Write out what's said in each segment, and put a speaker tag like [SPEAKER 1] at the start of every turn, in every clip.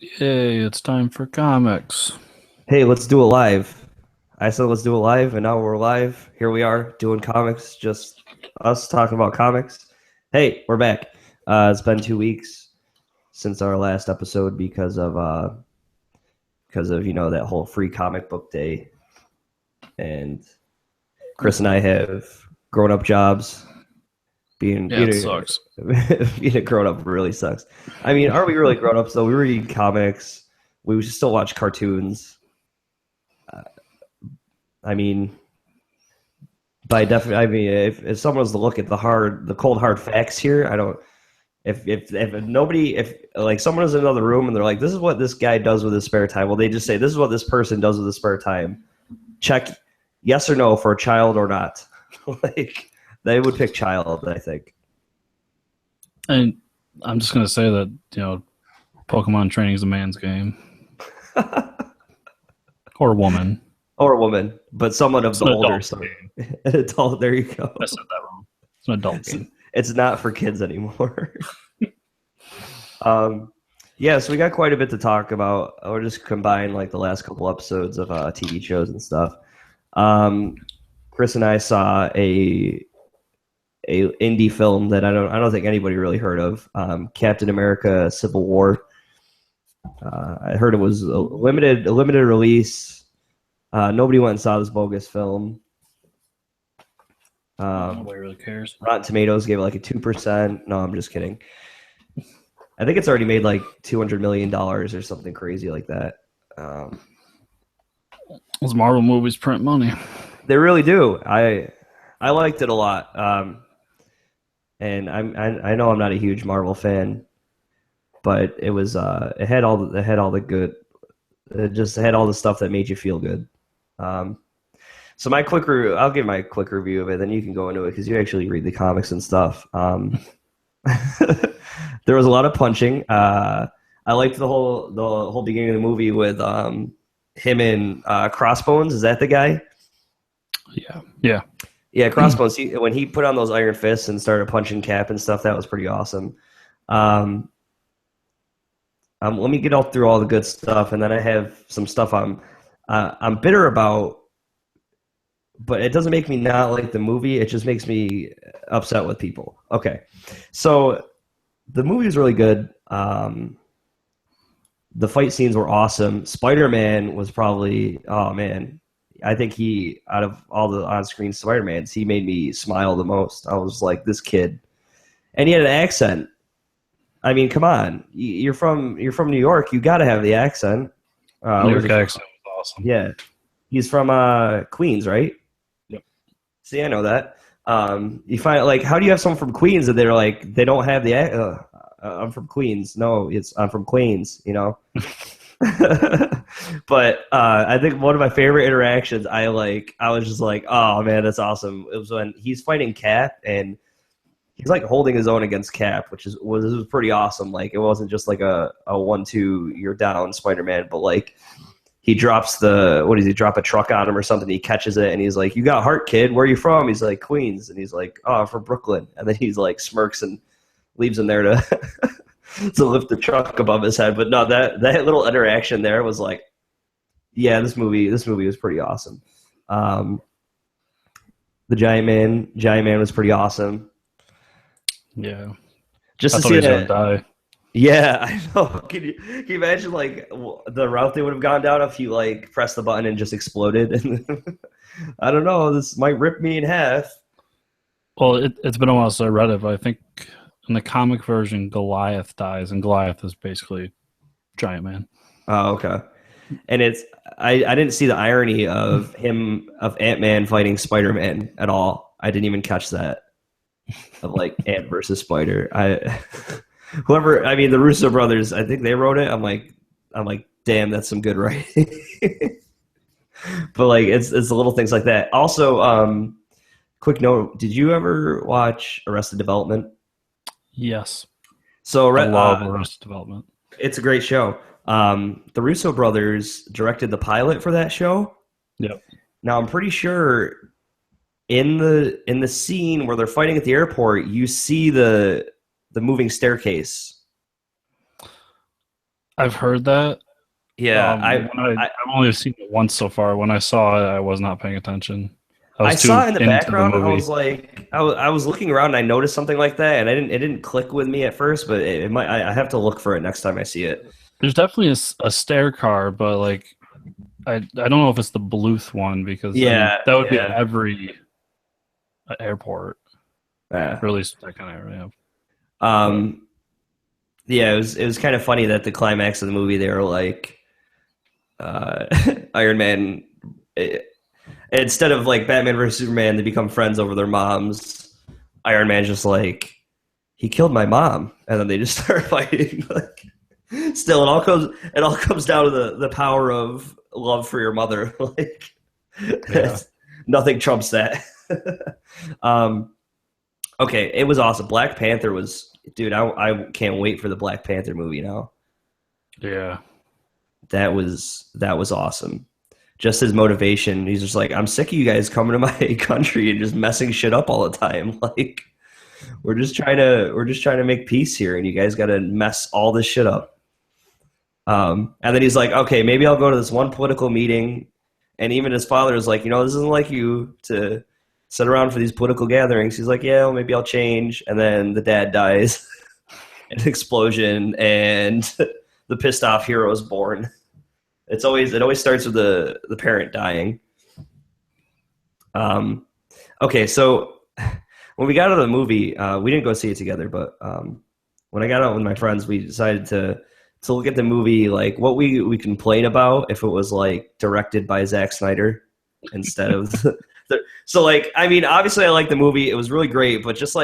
[SPEAKER 1] Yay, it's time for comics.
[SPEAKER 2] Hey, let's do it live. I said let's do it live, and now we're live. Here we are doing comics, just us talking about comics. Hey, we're back. It's been 2 weeks since our last episode because of that whole free comic book day, and Chris and I have grown up jobs. Being
[SPEAKER 1] Yeah, it
[SPEAKER 2] being
[SPEAKER 1] sucks.
[SPEAKER 2] being a grown up really sucks. I mean, are we really grown ups though? We read comics. We still watch cartoons. I mean, I mean, if someone was to look at the cold hard facts here, I don't. If nobody, if like someone is in another room and they're like, this is what this guy does with his spare time. Well, they just say this is what this person does with his spare time. Check yes or no for a child or not. Like they would pick child, I think.
[SPEAKER 1] And I'm just gonna say that, Pokemon training is a man's game. Or a woman.
[SPEAKER 2] Or a woman, but someone of
[SPEAKER 1] It's
[SPEAKER 2] the
[SPEAKER 1] an
[SPEAKER 2] older
[SPEAKER 1] adult
[SPEAKER 2] side.
[SPEAKER 1] game.
[SPEAKER 2] An adult. There you go.
[SPEAKER 1] I said that wrong. It's an adult
[SPEAKER 2] It's,
[SPEAKER 1] game.
[SPEAKER 2] it's not for kids anymore. Um, yeah, so we got quite a bit to talk about. We'll just combine like the last couple episodes of TV shows and stuff. Um, Chris and I saw a indie film that I don't think anybody really heard of. Captain America: Civil War. I heard it was a limited release. Nobody went and saw this bogus film.
[SPEAKER 1] Nobody really cares.
[SPEAKER 2] Rotten Tomatoes gave it like a 2%. No, I'm just kidding. I think it's already made like $200 million or something crazy like that.
[SPEAKER 1] Those Marvel movies print money.
[SPEAKER 2] They really do. I liked it a lot. And I know I'm not a huge Marvel fan, but it had all the good. It just had all the stuff that made you feel good. So I'll give my quick review of it. Then you can go into it because you actually read the comics and stuff. There was a lot of punching. I liked the whole beginning of the movie with him and Crossbones. Is that the guy?
[SPEAKER 1] Yeah. Yeah.
[SPEAKER 2] Yeah, Crossbones. When he put on those iron fists and started punching Cap and stuff, that was pretty awesome. Um, let me get all through all the good stuff, and then I have some stuff I'm bitter about, but it doesn't make me not like the movie. It just makes me upset with people. Okay, so the movie is really good. The fight scenes were awesome. Spider-Man was probably, oh man, I think out of all the on-screen Spider-Mans, he made me smile the most. I was like, this kid, and he had an accent. I mean, come on, you're from New York. You got to have the accent.
[SPEAKER 1] New
[SPEAKER 2] Where's
[SPEAKER 1] York
[SPEAKER 2] he from?
[SPEAKER 1] accent was awesome.
[SPEAKER 2] Yeah, he's from Queens, right?
[SPEAKER 1] Yep.
[SPEAKER 2] See, I know that. You find like, how do you have someone from Queens and they're like they don't have I'm from Queens. No, I'm from Queens. But I think one of my favorite interactions, I was just like, oh man, that's awesome. It was when he's fighting Cap and he's like holding his own against Cap, which was pretty awesome. Like it wasn't just like a 1-2 you're down Spider-Man, but like he drops what does he drop a truck on him or something? He catches it and he's like, "You got heart, kid. Where are you from?" He's like, "Queens," and he's like, "Oh, I'm from Brooklyn." And then he's like smirks and leaves him there to to lift the truck above his head. But no, that little interaction there was like, yeah, this movie was pretty awesome. The Giant Man was pretty awesome.
[SPEAKER 1] Yeah.
[SPEAKER 2] Just
[SPEAKER 1] I
[SPEAKER 2] to
[SPEAKER 1] thought
[SPEAKER 2] see
[SPEAKER 1] he was gonna
[SPEAKER 2] that.
[SPEAKER 1] die.
[SPEAKER 2] Yeah, I know. Can you imagine like the route they would have gone down if he like pressed the button and just exploded? I don't know. This might rip me in half.
[SPEAKER 1] Well, it's been a while since I read it, but I think in the comic version Goliath dies, and Goliath is basically Giant Man.
[SPEAKER 2] Oh, okay. And I didn't see the irony of Ant-Man fighting Spider-Man at all. I didn't even catch that of like Ant versus Spider. I mean, the Russo brothers, I think they wrote it. I'm like, damn, that's some good writing. But like, it's the little things like that. Also, quick note: did you ever watch Arrested Development?
[SPEAKER 1] Yes.
[SPEAKER 2] So,
[SPEAKER 1] I love Arrested Development.
[SPEAKER 2] it's a great show. The Russo brothers directed the pilot for that show.
[SPEAKER 1] Yep.
[SPEAKER 2] Now, I'm pretty sure in the scene where they're fighting at the airport, you see the moving staircase.
[SPEAKER 1] I've heard that.
[SPEAKER 2] Yeah,
[SPEAKER 1] I've only seen it once so far. When I saw it, I was not paying attention. I
[SPEAKER 2] I
[SPEAKER 1] was
[SPEAKER 2] saw
[SPEAKER 1] too
[SPEAKER 2] it in the
[SPEAKER 1] into the
[SPEAKER 2] background. I
[SPEAKER 1] movie.
[SPEAKER 2] was like, I was looking around and I noticed something like that, and it didn't click with me at first, but it might. I have to look for it next time I see it.
[SPEAKER 1] There's definitely a stair car, but like I don't know if it's the Bluth one because I mean
[SPEAKER 2] Yeah,
[SPEAKER 1] that would be at
[SPEAKER 2] yeah,
[SPEAKER 1] every airport,
[SPEAKER 2] yeah.
[SPEAKER 1] or at least that kind of area. But
[SPEAKER 2] Um, yeah. It was kind of funny that the climax of the movie they were like, uh, Iron Man. eh, Instead of like Batman versus Superman, they become friends over their moms. Iron Man's just like, he killed my mom, and then they just start fighting. Like, still, it all comes down to the power of love for your mother. Like,
[SPEAKER 1] yeah,
[SPEAKER 2] nothing trumps that. um, okay, it was awesome. Black Panther was, dude. I can't wait for the Black Panther movie now.
[SPEAKER 1] yeah.
[SPEAKER 2] That was awesome. Just his motivation. He's just like, I'm sick of you guys coming to my country and just messing shit up all the time. Like, we're just trying to make peace here, and you guys got to mess all this shit up. And then he's like, okay, maybe I'll go to this one political meeting. And even his father is like, this isn't like you to sit around for these political gatherings. He's like, yeah, well, maybe I'll change. And then the dad dies, an explosion, and the pissed off hero is born. It always starts with the parent dying. Um, okay, so when we got out of the movie, we didn't go see it together, but when I got out with my friends, we decided to look at the movie like what we complain about if it was like directed by Zack Snyder instead of so like I mean obviously I like the movie, it was really great, but just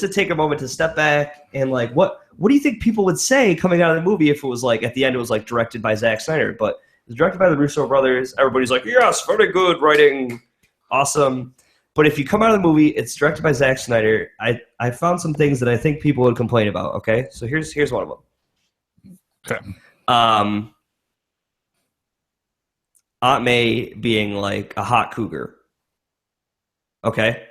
[SPEAKER 2] to take a moment to step back and like what do you think people would say coming out of the movie if it was like at the end it was like directed by Zack Snyder, but it was directed by the Russo brothers. Everybody's like, yes, very good writing, awesome. But if you come out of the movie, it's directed by Zack Snyder. I found some things that I think people would complain about. Okay, so here's one of them.
[SPEAKER 1] Okay.
[SPEAKER 2] Um, Aunt May being like a hot cougar. Okay,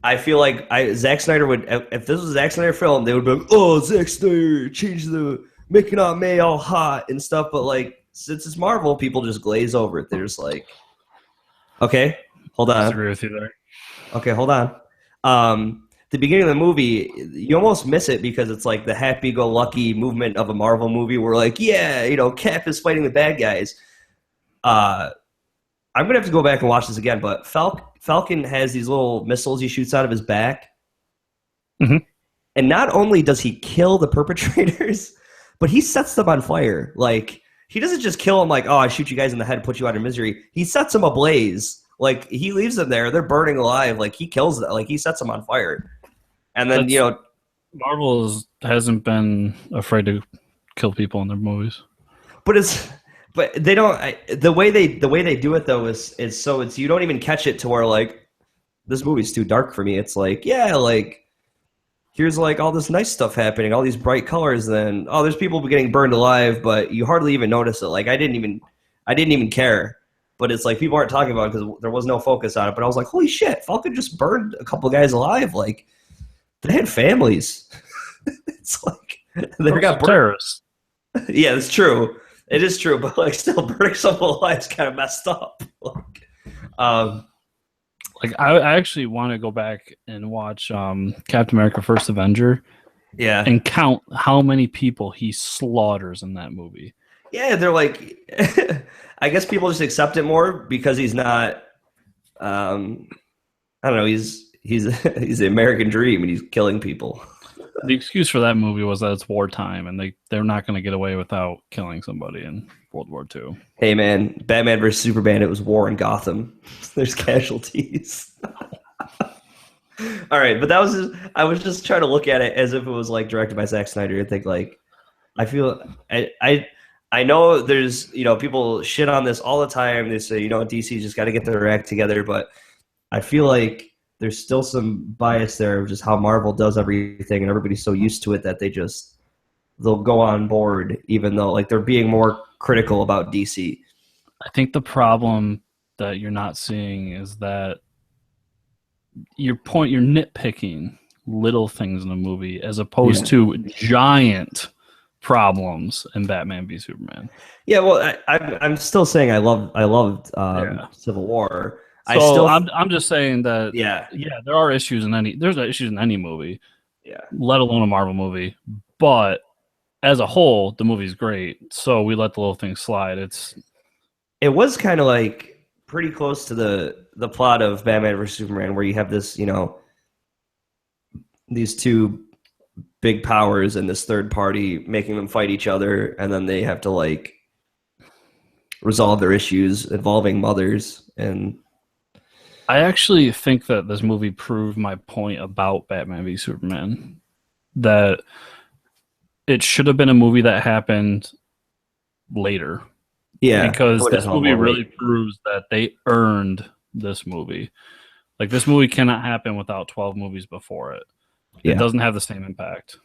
[SPEAKER 2] I feel like Zack Snyder would if this was a Zack Snyder film, they would be like, oh, Zack Snyder changed the making Aunt May all hot and stuff. But like since it's Marvel, people just glaze over it. They're just like, okay, hold
[SPEAKER 1] I
[SPEAKER 2] on.
[SPEAKER 1] disagree with you there.
[SPEAKER 2] Okay, hold on. The beginning of the movie, you almost miss it because it's like the happy-go-lucky movement of a Marvel movie where like, yeah, Cap is fighting the bad guys. I'm going to have to go back and watch this again, but Falcon has these little missiles he shoots out of his back.
[SPEAKER 1] Mhm.
[SPEAKER 2] And not only does he kill the perpetrators, but he sets them on fire. Like, he doesn't just kill them like, oh, I shoot you guys in the head and put you out of misery. He sets them ablaze. Like, he leaves them there. They're burning alive. Like, he kills them. Like, he sets them on fire. And then,
[SPEAKER 1] Marvel hasn't been afraid to kill people in their movies.
[SPEAKER 2] but they don't. The way they do it though is so it's you don't even catch it to where like this movie's too dark for me. It's like like here's like all this nice stuff happening, all these bright colors. Then there's people getting burned alive, but you hardly even notice it. Like I didn't even care. But it's like people aren't talking about it because there was no focus on it. But I was like, holy shit, Falcon just burned a couple guys alive. Like they had families. It's like they got burned.
[SPEAKER 1] Terrorists.
[SPEAKER 2] Yeah, it's true. It is true, but like still burning someone alive is kind of messed up. Um,
[SPEAKER 1] I actually want to go back and watch Captain America: First Avenger
[SPEAKER 2] yeah,
[SPEAKER 1] and count how many people he slaughters in that movie.
[SPEAKER 2] yeah. They're like, I guess people just accept it more because he's not. I don't know. He's he's the American dream, and he's killing people.
[SPEAKER 1] The excuse for that movie was that it's wartime, and they're not going to get away without killing somebody in World War II.
[SPEAKER 2] Hey man, Batman versus Superman. It was war in Gotham. There's casualties. All right, but I was just trying to look at it as if it was like directed by Zack Snyder and think like I feel I know there's people shit on this all the time. They say DC just got to get their act together, but I feel like there's still some bias there of just how Marvel does everything, and everybody's so used to it that they'll go on board even though like they're being more critical about DC.
[SPEAKER 1] I think the problem that you're not seeing is that you're nitpicking little things in a movie as opposed to giant problems in Batman v Superman.
[SPEAKER 2] Yeah, well, I'm still saying I loved
[SPEAKER 1] Yeah.
[SPEAKER 2] Civil War. I
[SPEAKER 1] So
[SPEAKER 2] still,
[SPEAKER 1] I'm just saying that
[SPEAKER 2] yeah,
[SPEAKER 1] there are issues in there's issues in any movie,
[SPEAKER 2] yeah.
[SPEAKER 1] let alone a Marvel movie. But as a whole, the movie's great. So we let the little things slide.
[SPEAKER 2] It was kind of like pretty close to the plot of Batman vs Superman, where you have this, these two big powers and this third party making them fight each other, and then they have to like resolve their issues involving mothers. And
[SPEAKER 1] I actually think that this movie proved my point about Batman v Superman, that it should have been a movie that happened later,
[SPEAKER 2] yeah,
[SPEAKER 1] because
[SPEAKER 2] would have
[SPEAKER 1] this
[SPEAKER 2] helped
[SPEAKER 1] movie
[SPEAKER 2] more
[SPEAKER 1] really
[SPEAKER 2] weight.
[SPEAKER 1] proves that they earned this movie. Like, this movie cannot happen without 12 movies before it. It
[SPEAKER 2] Yeah.
[SPEAKER 1] doesn't have the same impact.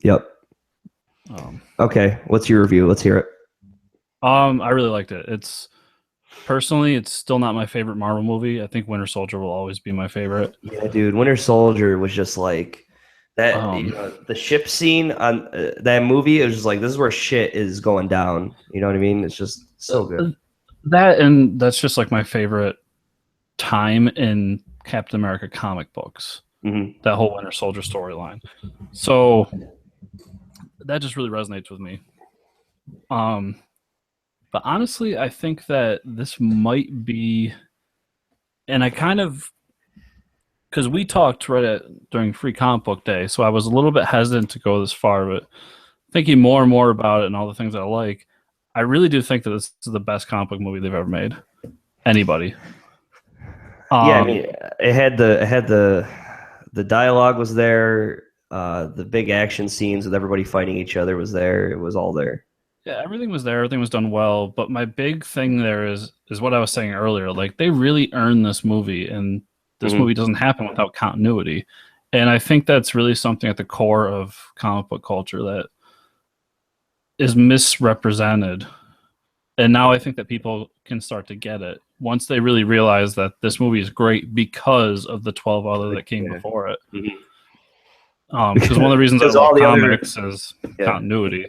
[SPEAKER 2] Yep.
[SPEAKER 1] Um,
[SPEAKER 2] Okay, what's your review? Let's hear it.
[SPEAKER 1] I really liked it. Personally, it's still not my favorite Marvel movie. I think Winter Soldier will always be my favorite.
[SPEAKER 2] Yeah, dude, Winter Soldier was just like that.
[SPEAKER 1] Um,
[SPEAKER 2] The ship scene on that movie. It was just like, this is where shit is going down. You know what I mean? It's just so good.
[SPEAKER 1] that's just like my favorite time in Captain America comic books.
[SPEAKER 2] Mm-hmm.
[SPEAKER 1] That whole Winter Soldier storyline. So that just really resonates with me. But honestly, I think that this might be, and I kind of, because we talked during Free Comic Book Day, so I was a little bit hesitant to go this far, but thinking more and more about it and all the things I like, I really do think that this is the best comic book movie they've ever made. Anybody.
[SPEAKER 2] Yeah, I mean, the dialogue was there. The big action scenes with everybody fighting each other was there. It was all there.
[SPEAKER 1] Yeah, everything was there. Everything was done well. But my big thing there is what I was saying earlier. Like, they really earned this movie, and this movie doesn't happen without continuity. And I think that's really something at the core of comic book culture that is misrepresented. And now I think that people can start to get it once they really realize that this movie is great because of the 12 other that came before it. Because one of the reasons I love comics is continuity.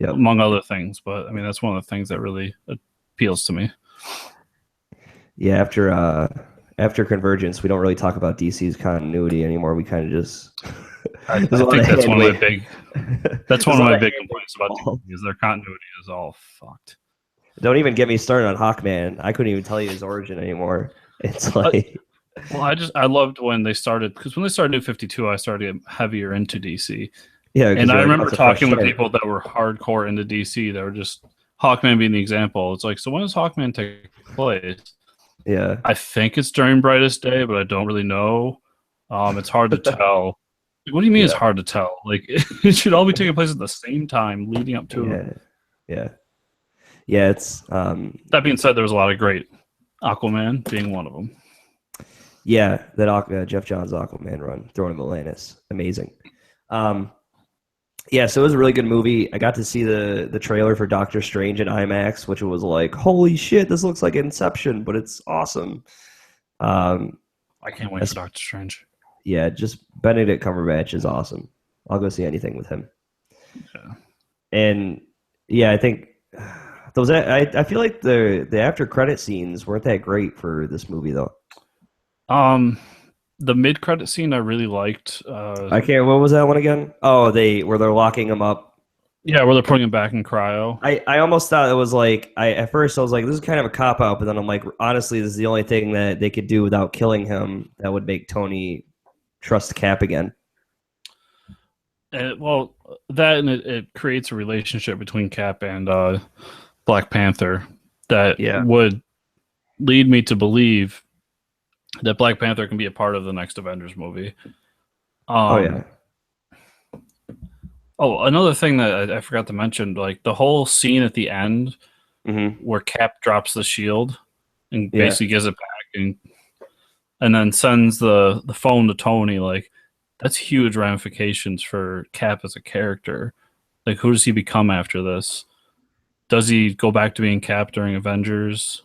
[SPEAKER 2] Yep.
[SPEAKER 1] Among other things, but I mean, that's one of the things that really appeals to me.
[SPEAKER 2] Yeah, after Convergence, we don't really talk about DC's continuity anymore. We kind of just
[SPEAKER 1] I think that's one of my big complaints about DC is their continuity is all fucked.
[SPEAKER 2] Don't even get me started on Hawkman. I couldn't even tell you his origin anymore. It's like,
[SPEAKER 1] well, I loved when they started, because when they started New 52, I started to get heavier into DC.
[SPEAKER 2] yeah,
[SPEAKER 1] and I remember talking with people that were hardcore into DC that were just, Hawkman being the example. It's like, so when does Hawkman take place?
[SPEAKER 2] Yeah,
[SPEAKER 1] I think it's during Brightest Day, but I don't really know. It's hard to tell. What do you mean it's hard to tell? Like, it should all be taking place at the same time, leading up to.
[SPEAKER 2] Yeah. It's
[SPEAKER 1] That being said, there was a lot of great, Aquaman being one of them.
[SPEAKER 2] Yeah, that Jeff Johns Aquaman run, Throne of Atlantis, amazing. Yeah, so it was a really good movie. I got to see the trailer for Doctor Strange in IMAX, which was like, holy shit, this looks like Inception, but it's awesome.
[SPEAKER 1] I can't wait for Doctor Strange.
[SPEAKER 2] Yeah, just Benedict Cumberbatch is awesome. I'll go see anything with him.
[SPEAKER 1] Yeah.
[SPEAKER 2] And yeah, I think those. I feel like the after credit scenes weren't that great for this movie though.
[SPEAKER 1] The mid credit scene I really liked.
[SPEAKER 2] I can't. What was that one again? Oh, where they're locking him up.
[SPEAKER 1] Yeah, where they're putting him back in cryo.
[SPEAKER 2] I almost thought it was like at first I was like, this is kind of a cop out, but then I'm like, honestly, this is the only thing that they could do without killing him that would make Tony trust Cap again.
[SPEAKER 1] Well, that and it creates a relationship between Cap and Black Panther that would lead me to believe that Black Panther can be a part of the next Avengers movie. Oh, another thing that I forgot to mention, like the whole scene at the end where Cap drops the shield and basically gives it back and then sends the phone to Tony, like, that's huge ramifications for Cap as a character. Like, who does he become after this? Does he go back to being Cap during Avengers?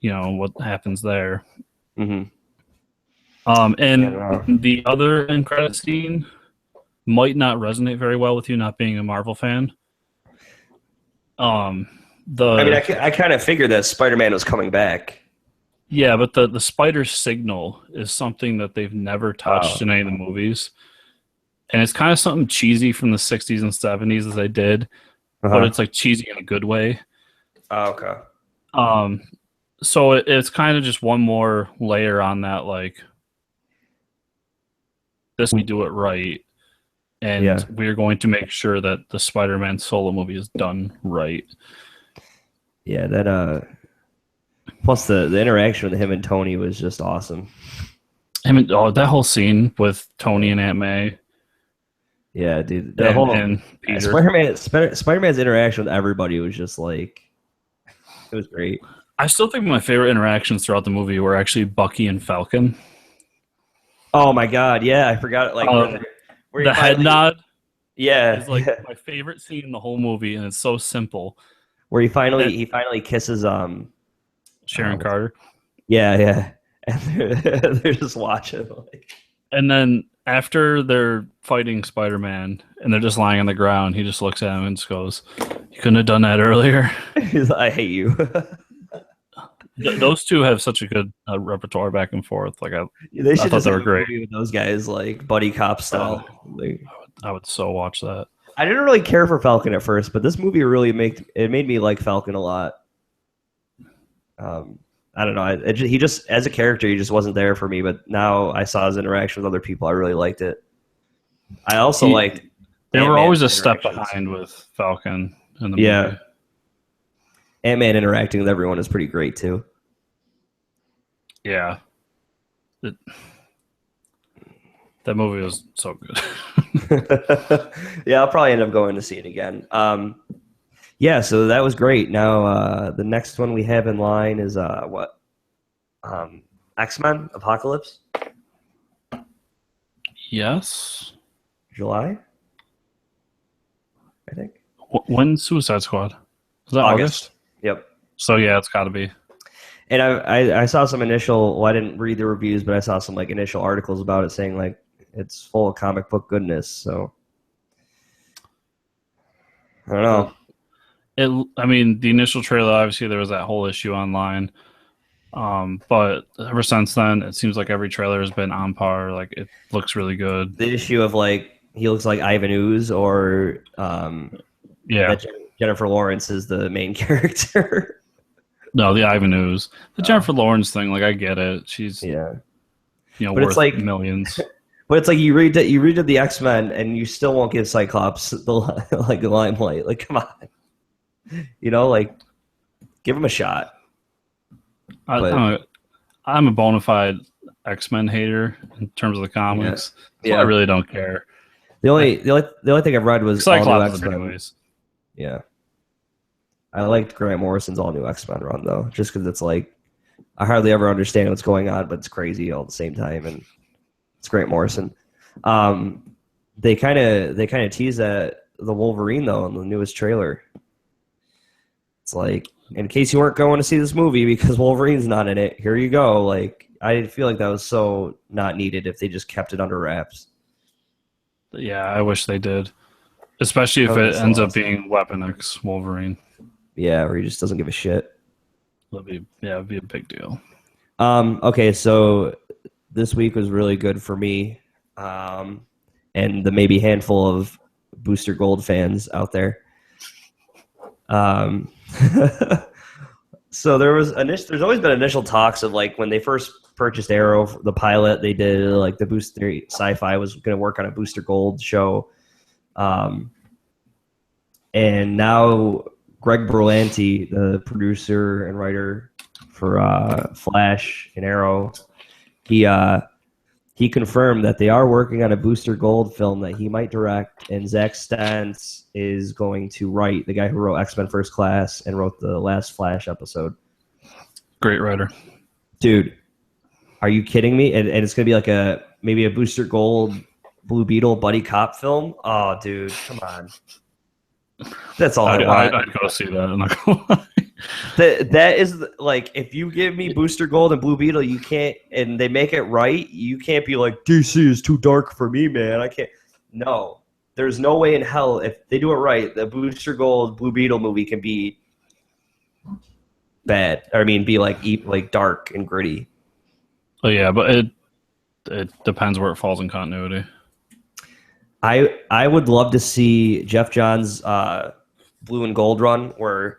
[SPEAKER 1] You know, what happens there? And the other end credit scene might not resonate very well with you, not being a Marvel fan.
[SPEAKER 2] I mean, I kind of figured that Spider-Man was coming back.
[SPEAKER 1] Yeah, but the spider signal is something that they've never touched in any of the movies. And it's kind of something cheesy from the 60s and 70s as they did, but it's like cheesy in a good way.
[SPEAKER 2] Oh, okay.
[SPEAKER 1] So it's kind of just one more layer on that, like, this we do it right, and we're going to make sure that the Spider-Man solo movie is done right.
[SPEAKER 2] Yeah, that plus the interaction with him and Tony was just awesome.
[SPEAKER 1] That whole scene with Tony and Aunt May.
[SPEAKER 2] Yeah, dude.
[SPEAKER 1] And Peter.
[SPEAKER 2] Spider-Man's interaction with everybody was just like, it was great.
[SPEAKER 1] I still think my favorite interactions throughout the movie were actually Bucky and Falcon.
[SPEAKER 2] Oh my god, yeah, I forgot. Like
[SPEAKER 1] where the head nod.
[SPEAKER 2] Yeah,
[SPEAKER 1] is like my favorite scene in the whole movie, and it's so simple.
[SPEAKER 2] Where he finally kisses
[SPEAKER 1] Sharon Carter.
[SPEAKER 2] Yeah, and they're just watching. Like.
[SPEAKER 1] And then after they're fighting Spider-Man and they're just lying on the ground, he just looks at him and just goes, "You couldn't have done that earlier."
[SPEAKER 2] He's like, "I hate you."
[SPEAKER 1] Those two have such a good repertoire back and forth. Like
[SPEAKER 2] they should
[SPEAKER 1] I thought they were great.
[SPEAKER 2] With those guys, like buddy cop style.
[SPEAKER 1] I would so watch that.
[SPEAKER 2] I didn't really care for Falcon at first, but this movie really made me like Falcon a lot. I don't know. He just, as a character, he just wasn't there for me. But now I saw his interaction with other people. I really liked it. I also liked.
[SPEAKER 1] They were always a step behind with Falcon in the movie.
[SPEAKER 2] Ant-Man interacting with everyone is pretty great too.
[SPEAKER 1] Yeah. That movie was so good.
[SPEAKER 2] Yeah, I'll probably end up going to see it again. Yeah, so that was great. Now, the next one we have in line is what? X-Men Apocalypse?
[SPEAKER 1] Yes.
[SPEAKER 2] July? I think.
[SPEAKER 1] When's Suicide Squad? Is that August?
[SPEAKER 2] Yep.
[SPEAKER 1] So yeah, it's got to be.
[SPEAKER 2] And I saw some initial. Well, I didn't read the reviews, but I saw some like initial articles about it saying like it's full of comic book goodness. So I don't know.
[SPEAKER 1] I mean, the initial trailer, obviously, there was that whole issue online. But ever since then, it seems like every trailer has been on par. Like, it looks really good.
[SPEAKER 2] The issue of, like, he looks like Ivan Ooze or Jennifer Lawrence is the main character.
[SPEAKER 1] No, the Ivan Ooze. The Jennifer Lawrence thing, like, I get it. She's,
[SPEAKER 2] but
[SPEAKER 1] worth
[SPEAKER 2] it's like,
[SPEAKER 1] millions.
[SPEAKER 2] But it's like you read the X-Men and you still won't give Cyclops the limelight. Like, come on. Like, give him a shot.
[SPEAKER 1] I'm a bona fide X-Men hater in terms of the comics. So I really don't care.
[SPEAKER 2] The only thing I've read was
[SPEAKER 1] Cyclops, all new X-Men. Anyways.
[SPEAKER 2] Yeah. I liked Grant Morrison's all new X-Men run though, just because it's like I hardly ever understand what's going on, but it's crazy all at the same time, and it's Grant Morrison. They kind of tease that the Wolverine though in the newest trailer. It's like, in case you weren't going to see this movie because Wolverine's not in it, here you go. Like, I feel like that was so not needed if they just kept it under wraps.
[SPEAKER 1] Yeah, I wish they did. Especially if it ends up being Weapon X Wolverine.
[SPEAKER 2] Yeah, or he just doesn't give a shit.
[SPEAKER 1] It'd be a big deal.
[SPEAKER 2] Okay, so this week was really good for me. And the maybe handful of Booster Gold fans out there. So there's always been initial talks of like when they first purchased Arrow, the pilot they did, like the Booster Sci-Fi was going to work on a Booster Gold show, and now Greg Berlanti, the producer and writer for Flash and Arrow, he confirmed that they are working on a Booster Gold film that he might direct, and Zach Stantz is going to write, the guy who wrote X-Men First Class and wrote the last Flash episode.
[SPEAKER 1] Great writer.
[SPEAKER 2] Dude, are you kidding me? And it's going to be like maybe a Booster Gold Blue Beetle buddy cop film? Oh, dude, come on. That's all I want.
[SPEAKER 1] I'd go see that. I'm not gonna lie.
[SPEAKER 2] That is like, if you give me Booster Gold and Blue Beetle, you can't, and they make it right, you can't be like, DC is too dark for me, man. I can't. no, there's no way in hell if they do it right, the Booster Gold Blue Beetle movie can be bad. Or, I mean, be like dark and gritty.
[SPEAKER 1] Oh yeah, but it depends where it falls in continuity.
[SPEAKER 2] I would love to see Jeff Johns' Blue and Gold run, where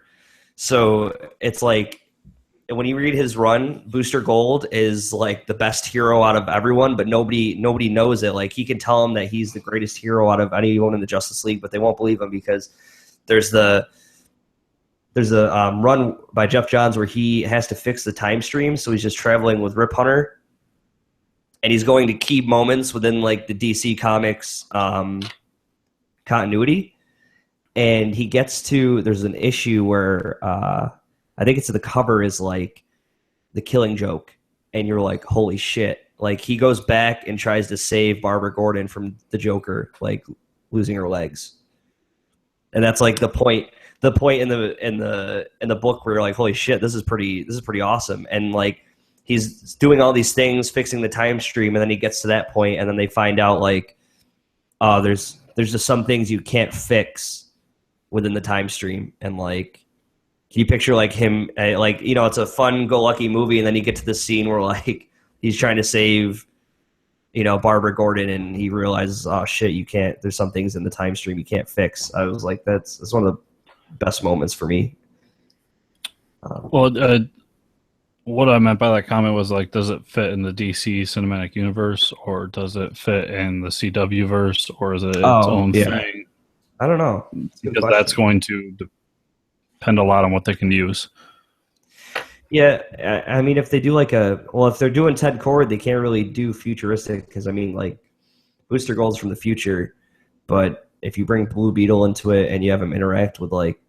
[SPEAKER 2] so it's like when you read his run, Booster Gold is like the best hero out of everyone, but nobody knows it. Like he can tell them that he's the greatest hero out of anyone in the Justice League, but they won't believe him because there's a run by Jeff Johns where he has to fix the time stream, so he's just traveling with Rip Hunter, and he's going to key moments within like the DC Comics continuity. And he gets to, there's an issue where I think it's the cover is like the Killing Joke, and you're like, holy shit! Like he goes back and tries to save Barbara Gordon from the Joker, like losing her legs, and that's like the point in the book where you're like, holy shit, this is pretty awesome, and like he's doing all these things, fixing the time stream, and then he gets to that point, and then they find out like, there's just some things you can't fix within the time stream, and like, can you picture like him, like, you know, it's a fun-go-lucky movie, and then you get to the scene where like he's trying to save, you know, Barbara Gordon, and he realizes, oh shit, you can't. There's some things in the time stream you can't fix. I was like, that's one of the best moments for me.
[SPEAKER 1] Well, what I meant by that comment was like, does it fit in the DC cinematic universe, or does it fit in the CW verse, or is it its own thing?
[SPEAKER 2] I don't know.
[SPEAKER 1] Because that's going to depend a lot on what they can use.
[SPEAKER 2] Yeah, I mean, if they do like if they're doing Ted Kord, they can't really do futuristic because, I mean, like, Booster Gold's from the future, but if you bring Blue Beetle into it and you have him interact with, like,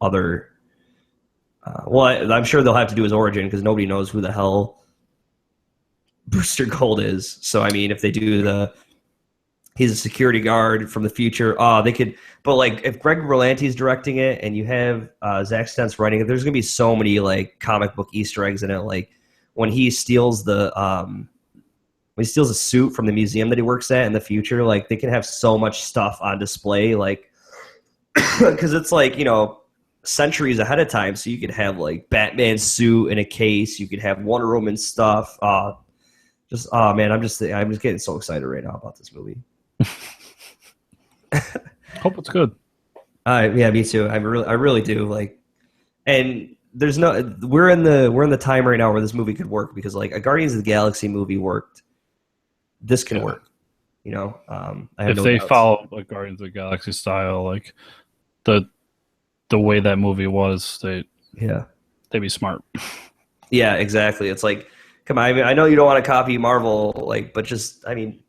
[SPEAKER 2] other... I'm sure they'll have to do his origin because nobody knows who the hell Booster Gold is. So, I mean, if they do he's a security guard from the future. They could, but like if Greg Berlanti's directing it and you have Zach Stentz writing it, there's gonna be so many like comic book Easter eggs in it. Like when he steals a suit from the museum that he works at in the future, like they can have so much stuff on display, like because it's like, you know, centuries ahead of time. So you could have like Batman's suit in a case. You could have Wonder Woman stuff. Man, I'm just getting so excited right now about this movie.
[SPEAKER 1] Hope it's good.
[SPEAKER 2] Yeah, me too. I really do. Like, and we're in the time right now where this movie could work because like a Guardians of the Galaxy movie worked. This can work. You know,
[SPEAKER 1] if they follow a Guardians of the Galaxy style, like the way that movie was, they'd be smart.
[SPEAKER 2] Yeah, exactly. It's like, come on. I mean, I know you don't want to copy Marvel, like, but just, I mean,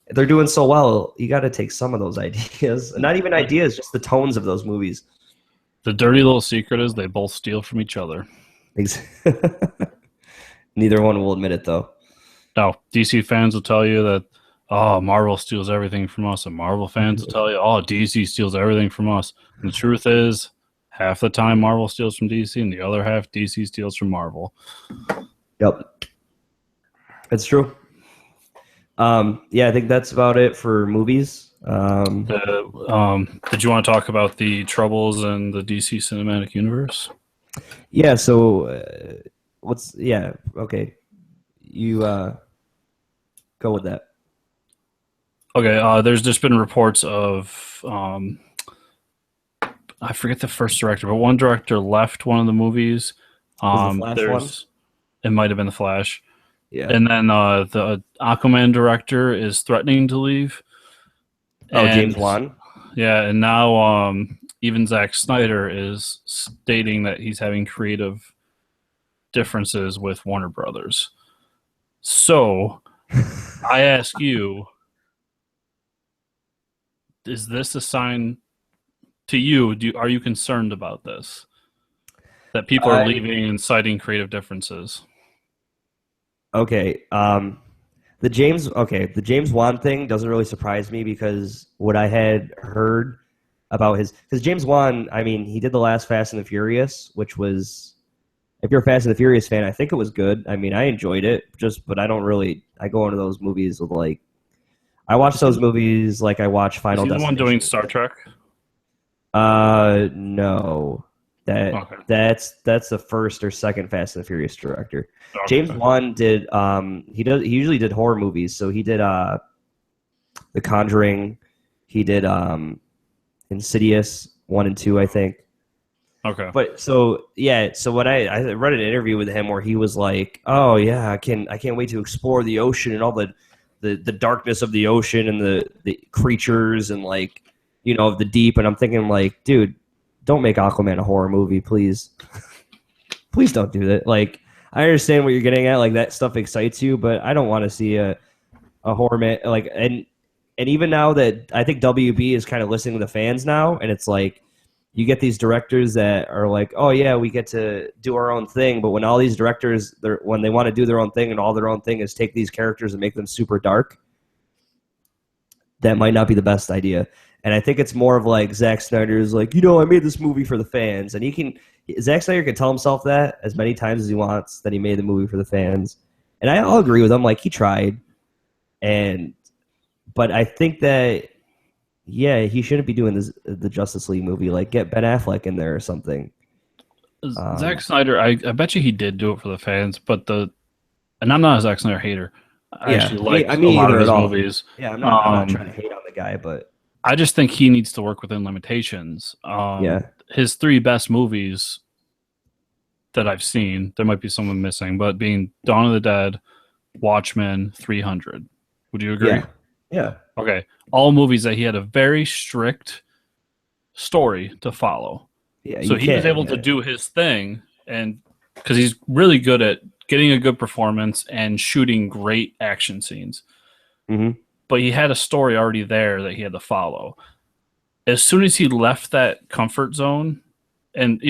[SPEAKER 2] they're doing so well. You got to take some of those ideas, not even ideas, just the tones of those movies.
[SPEAKER 1] The dirty little secret is they both steal from each other.
[SPEAKER 2] Neither one will admit it, though.
[SPEAKER 1] No, DC fans will tell you that, oh, Marvel steals everything from us, and Marvel fans will tell you, oh, DC steals everything from us. And the truth is, half the time Marvel steals from DC, and the other half DC steals from Marvel.
[SPEAKER 2] Yep, it's true. I think that's about it for movies.
[SPEAKER 1] Did you want to talk about the troubles in the DC cinematic universe?
[SPEAKER 2] Yeah. So, okay. You go with that.
[SPEAKER 1] Okay. There's just been reports of I forget the first director, but one director left one of the movies.
[SPEAKER 2] Was the Flash one?
[SPEAKER 1] It might have been the Flash.
[SPEAKER 2] Yeah.
[SPEAKER 1] And then the Aquaman director is threatening to leave.
[SPEAKER 2] James Wan?
[SPEAKER 1] Yeah, and now even Zack Snyder is stating that he's having creative differences with Warner Brothers. So, I ask you, is this a sign to you? Are you concerned about this? That people are leaving and citing creative differences?
[SPEAKER 2] Okay. The James Wan thing doesn't really surprise me because what I had heard about because James Wan, I mean, he did the last Fast and the Furious, which was, if you're a Fast and the Furious fan, I think it was good. I mean, I enjoyed it, but I don't really, I go into those movies with like, I watch those movies like I watch
[SPEAKER 1] Is
[SPEAKER 2] Final
[SPEAKER 1] he the one doing
[SPEAKER 2] Destination.
[SPEAKER 1] Star Trek?
[SPEAKER 2] No.
[SPEAKER 1] Okay.
[SPEAKER 2] That's the first or second Fast and the Furious director. James
[SPEAKER 1] Okay.
[SPEAKER 2] Wan did he usually did horror movies, so he did The Conjuring, he did Insidious 1 and 2, I think.
[SPEAKER 1] Okay.
[SPEAKER 2] But so yeah, so when I read an interview with him where he was like, "Oh yeah, I can't wait to explore the ocean and all the darkness of the ocean and the creatures and like of the deep." And I'm thinking like, dude, don't make Aquaman a horror movie, please. Please don't do that. Like, I understand what you're getting at, like that stuff excites you, but I don't want to see a horror man like and even now that I think WB is kind of listening to the fans now, and it's like you get these directors that are like, oh yeah, we get to do our own thing, but when all these directors, when they want to do their own thing and all their own thing is take these characters and make them super dark, that might not be the best idea. And I think it's more of like Zack Snyder's like, I made this movie for the fans, and Zack Snyder can tell himself that as many times as he wants that he made the movie for the fans, and I'll agree with him. Like he tried, but I think that he shouldn't be doing the Justice League movie. Like get Ben Affleck in there or something.
[SPEAKER 1] Zack Snyder, I bet you he did do it for the fans, but and I'm not a Zack Snyder hater. I actually like a lot of his movies.
[SPEAKER 2] Yeah, I'm not trying to hate on the guy, but
[SPEAKER 1] I just think he needs to work within limitations. His three best movies that I've seen, there might be someone missing, but being Dawn of the Dead, Watchmen, 300. Would you agree?
[SPEAKER 2] Yeah.
[SPEAKER 1] Okay. All movies that he had a very strict story to follow.
[SPEAKER 2] Yeah.
[SPEAKER 1] So he was able to do his thing, and because he's really good at getting a good performance and shooting great action scenes.
[SPEAKER 2] Mm-hmm.
[SPEAKER 1] But he had a story already there that he had to follow. As soon as he left that comfort zone, and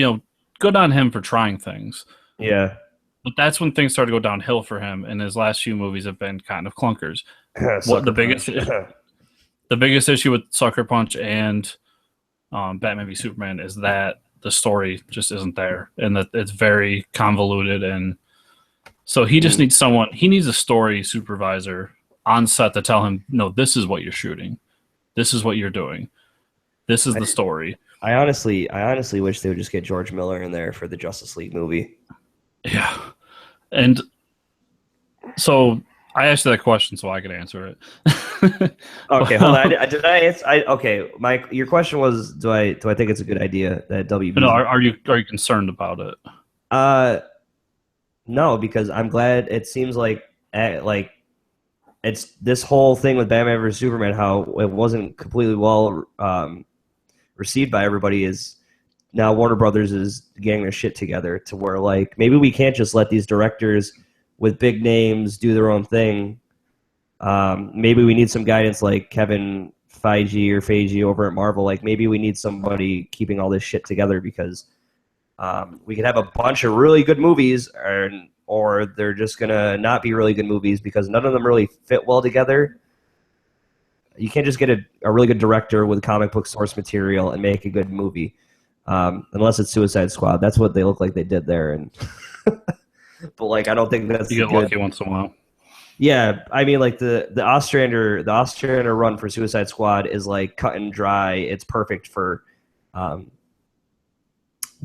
[SPEAKER 1] good on him for trying things.
[SPEAKER 2] Yeah.
[SPEAKER 1] But that's when things started to go downhill for him, and his last few movies have been kind of clunkers. The biggest issue with Sucker Punch and Batman v Superman is that the story just isn't there, and that it's very convoluted, and so he just needs someone. He needs a story supervisor on set to tell him, no, this is what you're shooting, this is what you're doing, this is the story.
[SPEAKER 2] I honestly wish they would just get George Miller in there for the Justice League movie.
[SPEAKER 1] Yeah, and so I asked you that question so I could answer it.
[SPEAKER 2] Okay, hold on. Did I answer? Okay, Mike. Your question was, do I think it's a good idea that WB?
[SPEAKER 1] No, are you concerned about it?
[SPEAKER 2] No, because I'm glad. It seems like it's this whole thing with Batman vs Superman, how it wasn't completely well received by everybody. Is now Warner Brothers is getting their shit together to where like maybe we can't just let these directors with big names do their own thing. Maybe we need some guidance like Kevin Feige over at Marvel. Like maybe we need somebody keeping all this shit together because we could have a bunch of really good movies or they're just going to not be really good movies because none of them really fit well together. You can't just get a really good director with comic book source material and make a good movie. Unless it's Suicide Squad. That's what they look like they did there. And but like I don't think that's
[SPEAKER 1] you get
[SPEAKER 2] good.
[SPEAKER 1] Lucky once in a while.
[SPEAKER 2] Yeah, I mean like the Ostrander run for Suicide Squad is like cut and dry. It's perfect for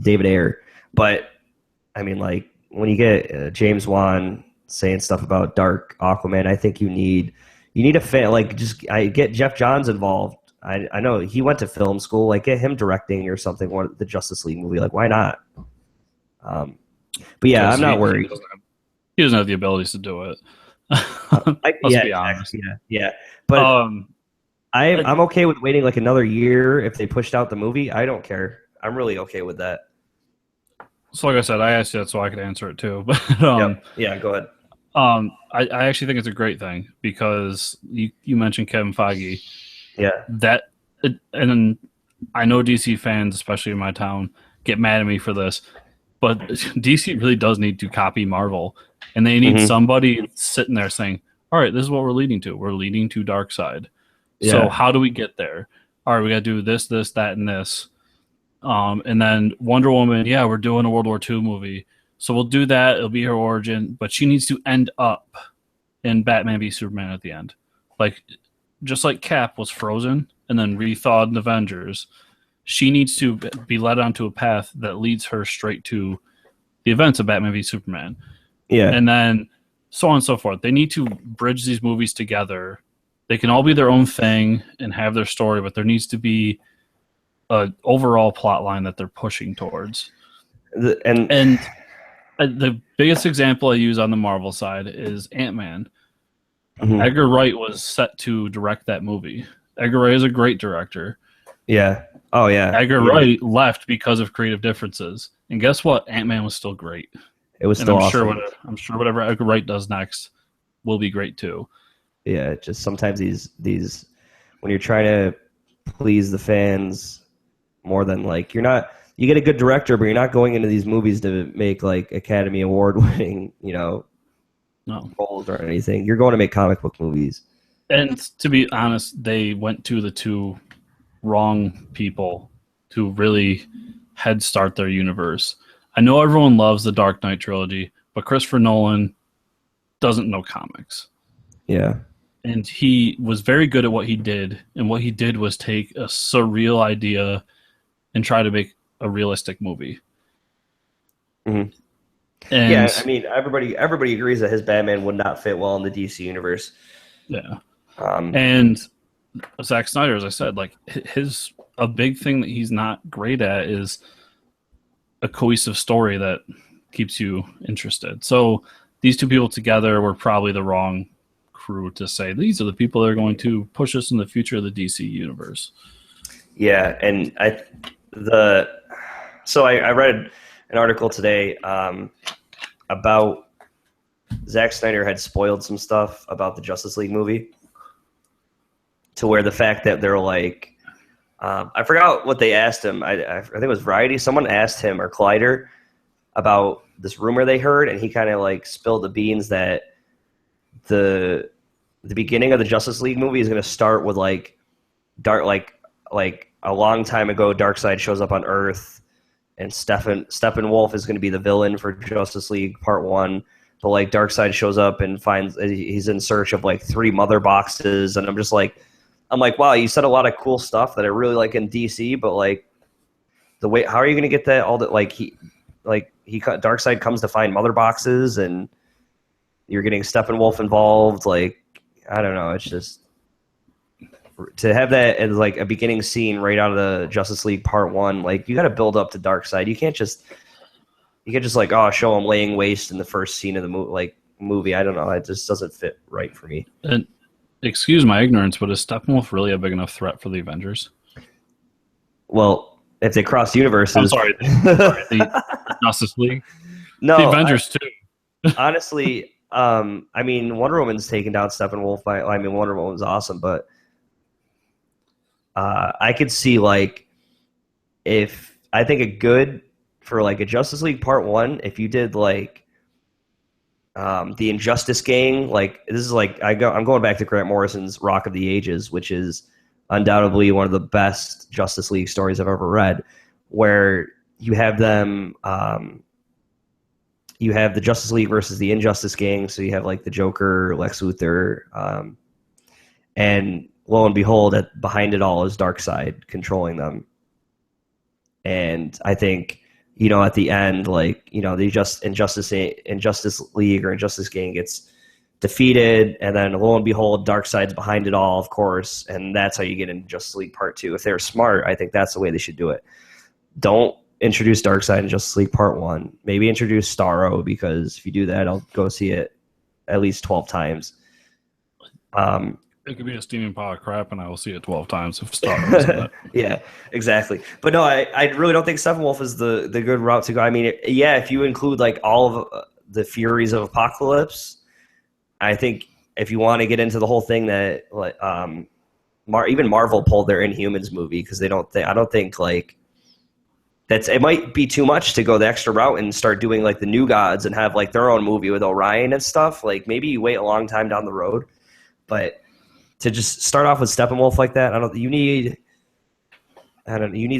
[SPEAKER 2] David Ayer. But I mean like when you get James Wan saying stuff about Dark Aquaman, I think you need a fan like get Jeff Johns involved. I know he went to film school. Like get him directing or something. The Justice League movie. Like why not? But yeah, I'm not worried.
[SPEAKER 1] He doesn't have the abilities to do it. Let's be honest.
[SPEAKER 2] Yeah. But I'm okay with waiting like another year if they pushed out the movie. I don't care. I'm really okay with that.
[SPEAKER 1] So like I said, I asked you that so I could answer it too. But
[SPEAKER 2] yeah, go ahead.
[SPEAKER 1] I actually think it's a great thing because you mentioned Kevin Feige.
[SPEAKER 2] Yeah.
[SPEAKER 1] And I know DC fans, especially in my town, get mad at me for this, but DC really does need to copy Marvel, and they need somebody sitting there saying, all right, this is what we're leading to. We're leading to Darkseid. Yeah. So how do we get there? All right, we got to do this, that, and this. And then Wonder Woman, yeah, we're doing a World War II movie. So we'll do that. It'll be her origin, but she needs to end up in Batman v Superman at the end. Like, just like Cap was frozen and then rethawed in Avengers, she needs to be led onto a path that leads her straight to the events of Batman v Superman,
[SPEAKER 2] Yeah.
[SPEAKER 1] and then so on and so forth. They need to bridge these movies together. They can all be their own thing and have their story, but there needs to be a overall plot line that they're pushing towards. And the biggest example I use on the Marvel side is Ant-Man.
[SPEAKER 2] Mhm.
[SPEAKER 1] Edgar Wright was set to direct that movie. Edgar Wright is a great director.
[SPEAKER 2] Yeah. Oh yeah.
[SPEAKER 1] Edgar Wright left because of creative differences, and guess what? Ant-Man was still great.
[SPEAKER 2] It was
[SPEAKER 1] And
[SPEAKER 2] still
[SPEAKER 1] I'm
[SPEAKER 2] awesome.
[SPEAKER 1] I'm sure whatever Edgar Wright does next will be great too.
[SPEAKER 2] Yeah, just sometimes these when you're trying to please the fans more than like you get a good director, but you're not going into these movies to make like Academy Award winning,
[SPEAKER 1] No.
[SPEAKER 2] roles or anything. You're going to make comic book movies.
[SPEAKER 1] And to be honest, they went to the two wrong people to really head start their universe. I know everyone loves the Dark Knight trilogy, but Christopher Nolan doesn't know comics.
[SPEAKER 2] Yeah.
[SPEAKER 1] And he was very good at what he did. And what he did was take a surreal idea and try to make a realistic movie.
[SPEAKER 2] Mhm.
[SPEAKER 1] And
[SPEAKER 2] Yeah, I mean everybody agrees that his Batman would not fit well in the DC universe.
[SPEAKER 1] yeah.
[SPEAKER 2] Um,
[SPEAKER 1] And Zack Snyder, as I said, like a big thing that he's not great at is a cohesive story that keeps you interested. So these two people together were probably the wrong crew to say these are the people that are going to push us in the future of the DC universe.
[SPEAKER 2] yeah, and I read an article today about Zack Snyder had spoiled some stuff about the Justice League movie, to where the fact that they're like, I forgot what they asked him. I think it was Variety. Someone asked him, or Collider, about this rumor they heard, and he kind of like spilled the beans that the beginning of the Justice League movie is going to start with like a long time ago, Darkseid shows up on Earth, and Steppenwolf is going to be the villain for Justice League Part 1. But like Darkseid shows up and finds he's in search of like 3 mother boxes, and I'm like, wow, you said a lot of cool stuff that I really like in DC, but like the way, how are you going to get that all that Darkseid comes to find mother boxes, and you're getting Steppenwolf involved. Like, I don't know. It's just to have that as like a beginning scene right out of the Justice League Part 1. Like, you got to build up to Darkseid. You can't just like, oh, show him laying waste in the first scene of the movie. I don't know. It just doesn't fit right for me.
[SPEAKER 1] And excuse my ignorance, but is Steppenwolf really a big enough threat for the Avengers?
[SPEAKER 2] Well, if they cross universes,
[SPEAKER 1] I'm sorry, the Justice League.
[SPEAKER 2] No,
[SPEAKER 1] the Avengers too.
[SPEAKER 2] Honestly, I mean, Wonder Woman's taken down Steppenwolf. I mean, Wonder Woman's awesome, but I could see like if I think a good for like a Justice League Part 1, if you did like the Injustice Gang, like this is like I'm going back to Grant Morrison's Rock of the Ages, which is undoubtedly one of the best Justice League stories I've ever read, where you have them. You have the Justice League versus the Injustice Gang. So you have like the Joker, Lex Luthor, and lo and behold, behind it all is Darkseid controlling them. And I think, at the end, like, the Injustice League or Injustice Gang gets defeated, and then lo and behold, Darkseid's behind it all, of course, and that's how you get into Justice League Part 2. If they're smart, I think that's the way they should do it. Don't introduce Darkseid in Justice League Part 1. Maybe introduce Starro, because if you do that, I'll go see it at least 12 times.
[SPEAKER 1] It could be a steaming pile of crap, and I will see it 12 times if Starro is in it.
[SPEAKER 2] Yeah, exactly. But no, I really don't think Steppenwolf is the good route to go. I mean, yeah, if you include like all of the Furies of Apocalypse, I think if you want to get into the whole thing that like even Marvel pulled their Inhumans movie, because I don't think like it might be too much to go the extra route and start doing like the New Gods and have like their own movie with Orion and stuff. Like, maybe you wait a long time down the road, but to just start off with Steppenwolf like that, you need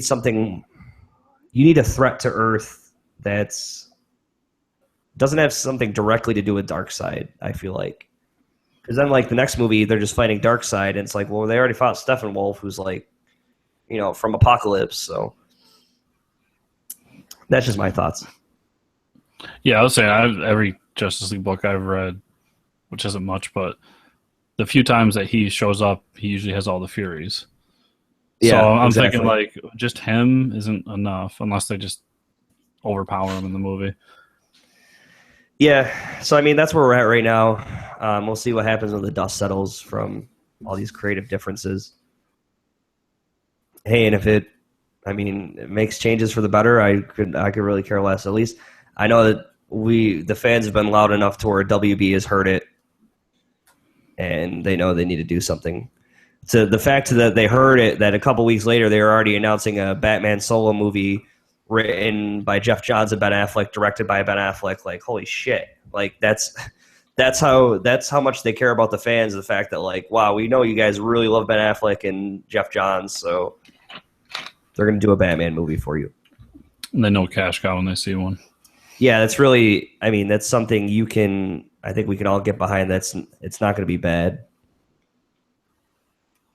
[SPEAKER 2] something. You need a threat to Earth that's doesn't have something directly to do with Darkseid, I feel like. Because then, like, the next movie, they're just fighting Darkseid, and it's like, well, they already fought Steppenwolf, who's like, from Apocalypse. So that's just my thoughts.
[SPEAKER 1] Yeah, I was saying every Justice League book I've read, which isn't much, but the few times that he shows up, he usually has all the Furies.
[SPEAKER 2] Yeah,
[SPEAKER 1] so I'm
[SPEAKER 2] exactly.
[SPEAKER 1] thinking like just him isn't enough unless they just overpower him in the movie.
[SPEAKER 2] Yeah, so I mean that's where we're at right now. We'll see what happens when the dust settles from all these creative differences. Hey, and if it makes changes for the better, I could really care less. At least I know that the fans have been loud enough to where WB has heard it, and they know they need to do something. So the fact that they heard it, that a couple weeks later they were already announcing a Batman solo movie written by Jeff Johns and Ben Affleck, directed by Ben Affleck, like holy shit! Like that's how much they care about the fans. The fact that like, wow, we know you guys really love Ben Affleck and Jeff Johns, so they're going to do a Batman movie for you.
[SPEAKER 1] And they know cash cow when they see one.
[SPEAKER 2] Yeah, that's really. I mean, that's something I think we can all get behind. It's not going to be bad.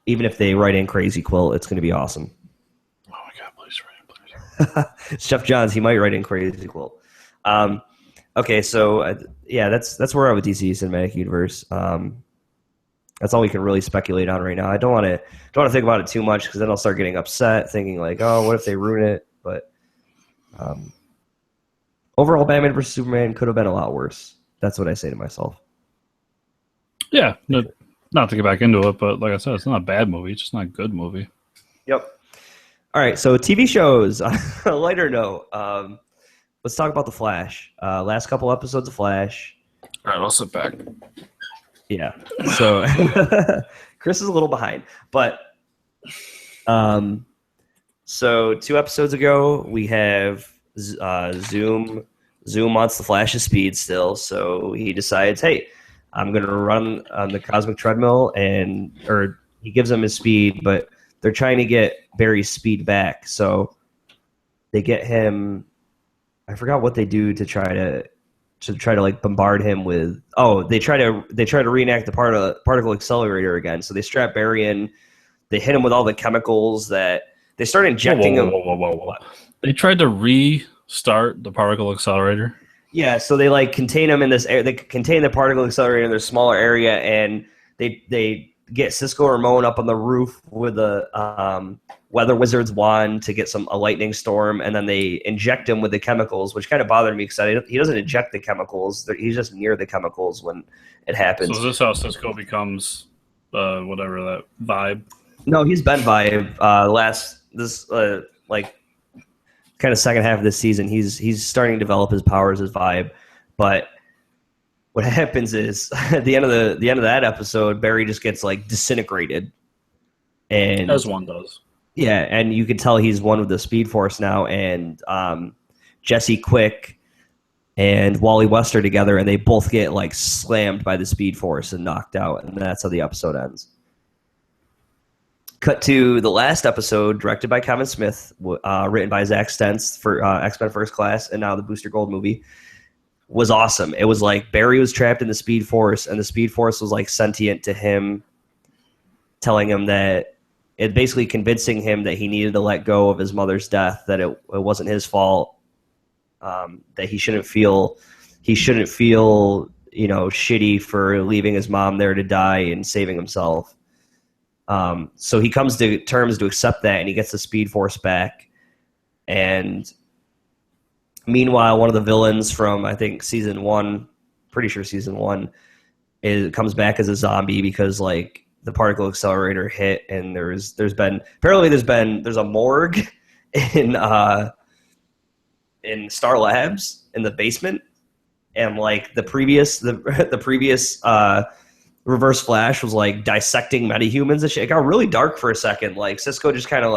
[SPEAKER 2] Even if they write in Crazy Quilt, it's going to be awesome.
[SPEAKER 1] Oh my god, please write in.
[SPEAKER 2] It's Jeff Johns. He might write in Crazy Quilt. Okay, so yeah, that's where we're at with DC Cinematic Universe. That's all we can really speculate on right now. I don't want to think about it too much because then I'll start getting upset, thinking like, oh, what if they ruin it? But overall, Batman vs Superman could have been a lot worse. That's what I say to myself.
[SPEAKER 1] Yeah, not to get back into it, but like I said, it's not a bad movie. It's just not a good movie.
[SPEAKER 2] Yep. All right, so TV shows. On a lighter note, let's talk about The Flash. Last couple episodes of Flash.
[SPEAKER 1] All right, I'll sit back.
[SPEAKER 2] Yeah. So Chris is a little behind, but so 2 episodes ago we have Zoom. Zoom wants the Flash's speed still, so he decides, hey, I'm going to run on the cosmic treadmill, or he gives him his speed, but they're trying to get Barry's speed back. So they get him. I forgot what they do to try to like bombard him with. Oh, they try to reenact the particle accelerator again. So they strap Barry in. They hit him with all the chemicals that they start injecting him.
[SPEAKER 1] Whoa. They tried to restart the particle accelerator.
[SPEAKER 2] Yeah, so they like contain them in this air. They contain the particle accelerator in their smaller area, and they get Cisco Ramon up on the roof with a weather wizard's wand to get a lightning storm, and then they inject him with the chemicals, which kind of bothered me because he doesn't inject the chemicals. He's just near the chemicals when it happens.
[SPEAKER 1] So is this how Cisco becomes whatever that Vibe?
[SPEAKER 2] No, he's been Vibe. Like kind of second half of this season, he's starting to develop his powers as Vibe, but what happens is at the end of that episode, Barry just gets like disintegrated, and
[SPEAKER 1] as one does.
[SPEAKER 2] Yeah, and you can tell he's one with the Speed Force now, and Jesse Quick and Wally West are together, and they both get like slammed by the Speed Force and knocked out, and that's how the episode ends. Cut to the last episode, directed by Kevin Smith, written by Zach Stentz for X-Men First Class, and now the Booster Gold movie, was awesome. It was like Barry was trapped in the Speed Force, and the Speed Force was like sentient to him, telling him that it basically convincing him that he needed to let go of his mother's death, that it wasn't his fault, that he shouldn't feel shitty for leaving his mom there to die and saving himself. So he comes to terms to accept that, and he gets the Speed Force back. And meanwhile, one of the villains from, I think, season 1, pretty sure season 1, comes back as a zombie because like the particle accelerator hit, and there's a morgue in Star Labs in the basement, and like the previous Reverse Flash was like dissecting metahumans and shit. It got really dark for a second. Like Cisco just kind of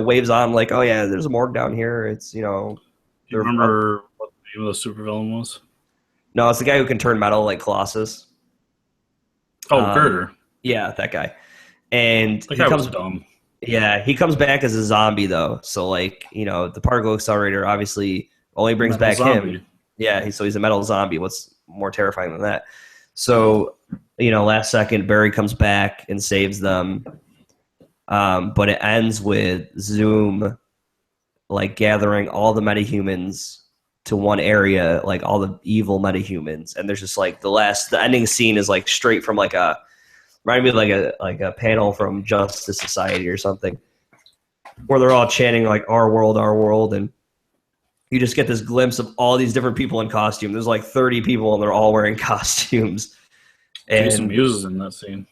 [SPEAKER 2] waves on like, oh yeah, there's a morgue down here. It's
[SPEAKER 1] Do you remember what the name of the supervillain was?
[SPEAKER 2] No, it's the guy who can turn metal like Colossus.
[SPEAKER 1] Oh, Girder.
[SPEAKER 2] Yeah, that guy. And
[SPEAKER 1] that guy was dumb.
[SPEAKER 2] Yeah, he comes back as a zombie though. So like, the particle accelerator obviously only brings back him. Yeah, so he's a metal zombie. What's more terrifying than that? So, last second, Barry comes back and saves them. But it ends with Zoom, like, gathering all the metahumans to one area, like all the evil metahumans. And there's just like the ending scene is like straight from reminded me of like a panel from Justice Society or something, where they're all chanting like our world, and you just get this glimpse of all these different people in costume. There's like 30 people and they're all wearing costumes. And
[SPEAKER 1] Jason Mewes is in that scene.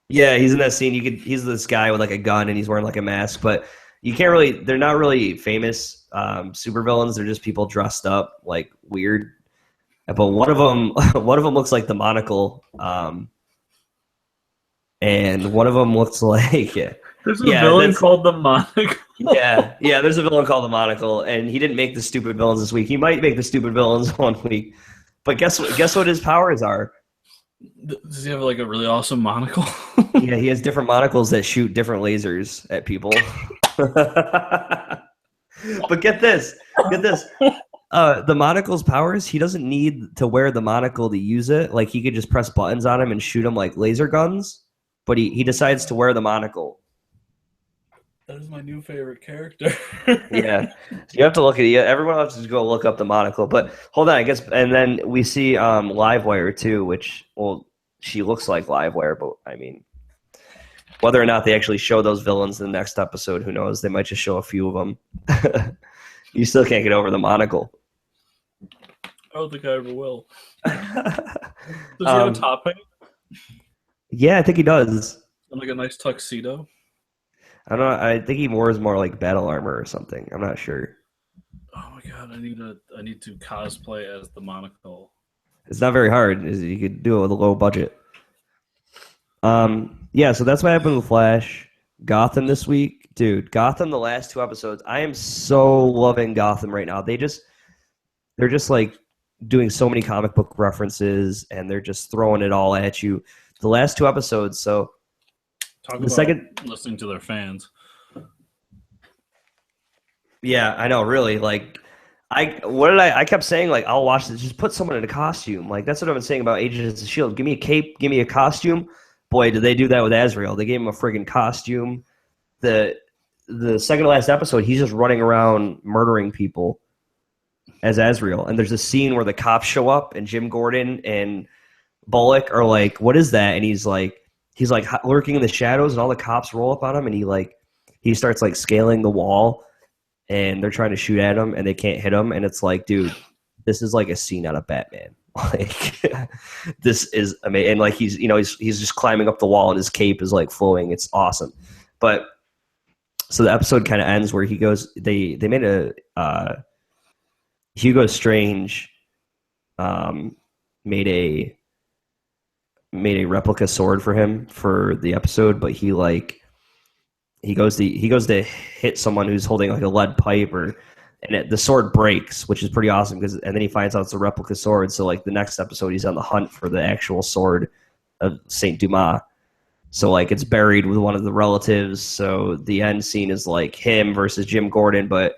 [SPEAKER 2] Yeah, he's in that scene. He's this guy with like a gun and he's wearing like a mask, but you can't really, they're not really famous supervillains. They're just people dressed up like weird. But one of them looks like the Monocle. And one of them looks like
[SPEAKER 1] there's a villain called the Monocle.
[SPEAKER 2] yeah, there's a villain called the Monocle, and he didn't make the stupid villains this week. He might make the stupid villains one week, but guess what his powers are?
[SPEAKER 1] Does he have like a really awesome monocle?
[SPEAKER 2] Yeah, he has different monocles that shoot different lasers at people. But get this. The monocle's powers, he doesn't need to wear the monocle to use it. Like, he could just press buttons on him and shoot him like laser guns, but he decides to wear the monocle.
[SPEAKER 1] That is my new favorite character.
[SPEAKER 2] Yeah, you have to look at it. Everyone else has to go look up the monocle. But hold on, I guess, and then we see Livewire too, which, well, she looks like Livewire, but I mean, whether or not they actually show those villains in the next episode, who knows? They might just show a few of them. You still can't get over the monocle.
[SPEAKER 1] I don't think I ever will. Does he have a top hat?
[SPEAKER 2] Yeah, I think he does.
[SPEAKER 1] Like a nice tuxedo.
[SPEAKER 2] I don't know. I think he wears more like battle armor or something. I'm not sure.
[SPEAKER 1] Oh my god, I need to cosplay as the Monocle.
[SPEAKER 2] It's not very hard. You could do it with a low budget. Yeah, so that's what happened with Flash. Gotham this week. Dude, Gotham the last 2 episodes. I am so loving Gotham right now. They're just like doing so many comic book references, and they're just throwing it all at you. The last 2 episodes, so
[SPEAKER 1] listening to their fans.
[SPEAKER 2] Yeah, I know, really. Like, I kept saying, like, I'll watch this. Just put someone in a costume. Like, that's what I've been saying about Agents of S.H.I.E.L.D. Give me a cape, give me a costume. Boy, did they do that with Azrael. They gave him a friggin' costume. The second to last episode, he's just running around murdering people as Azrael. And there's a scene where the cops show up, and Jim Gordon and Bullock are like, what is that? And he's like lurking in the shadows, and all the cops roll up on him, and he starts like scaling the wall, and they're trying to shoot at him, and they can't hit him. And it's like, dude, this is like a scene out of Batman. Like, this is amazing. And like, he's just climbing up the wall, and his cape is like flowing. It's awesome. But so the episode kind of ends where he goes. They made a Hugo Strange made a replica sword for him for the episode, but he goes to hit someone who's holding like a lead pipe, and the sword breaks, which is pretty awesome, and then he finds out it's a replica sword. So like the next episode, he's on the hunt for the actual sword of Saint Dumas. So like it's buried with one of the relatives. So the end scene is like him versus Jim Gordon. But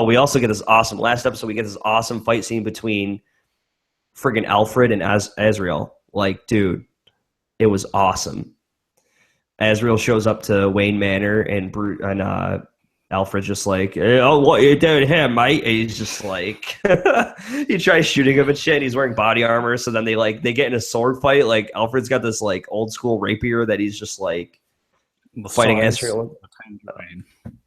[SPEAKER 2] we also get this awesome last episode. We get this awesome fight scene between friggin' Alfred and Azrael. Like, dude, it was awesome. Azrael shows up to Wayne Manor, and Alfred's just like, oh, what you doing here, mate? And he's just like, he tries shooting him and shit, and he's wearing body armor. So then they get in a sword fight. Like, Alfred's got this like old school rapier that he's just like fighting Azrael.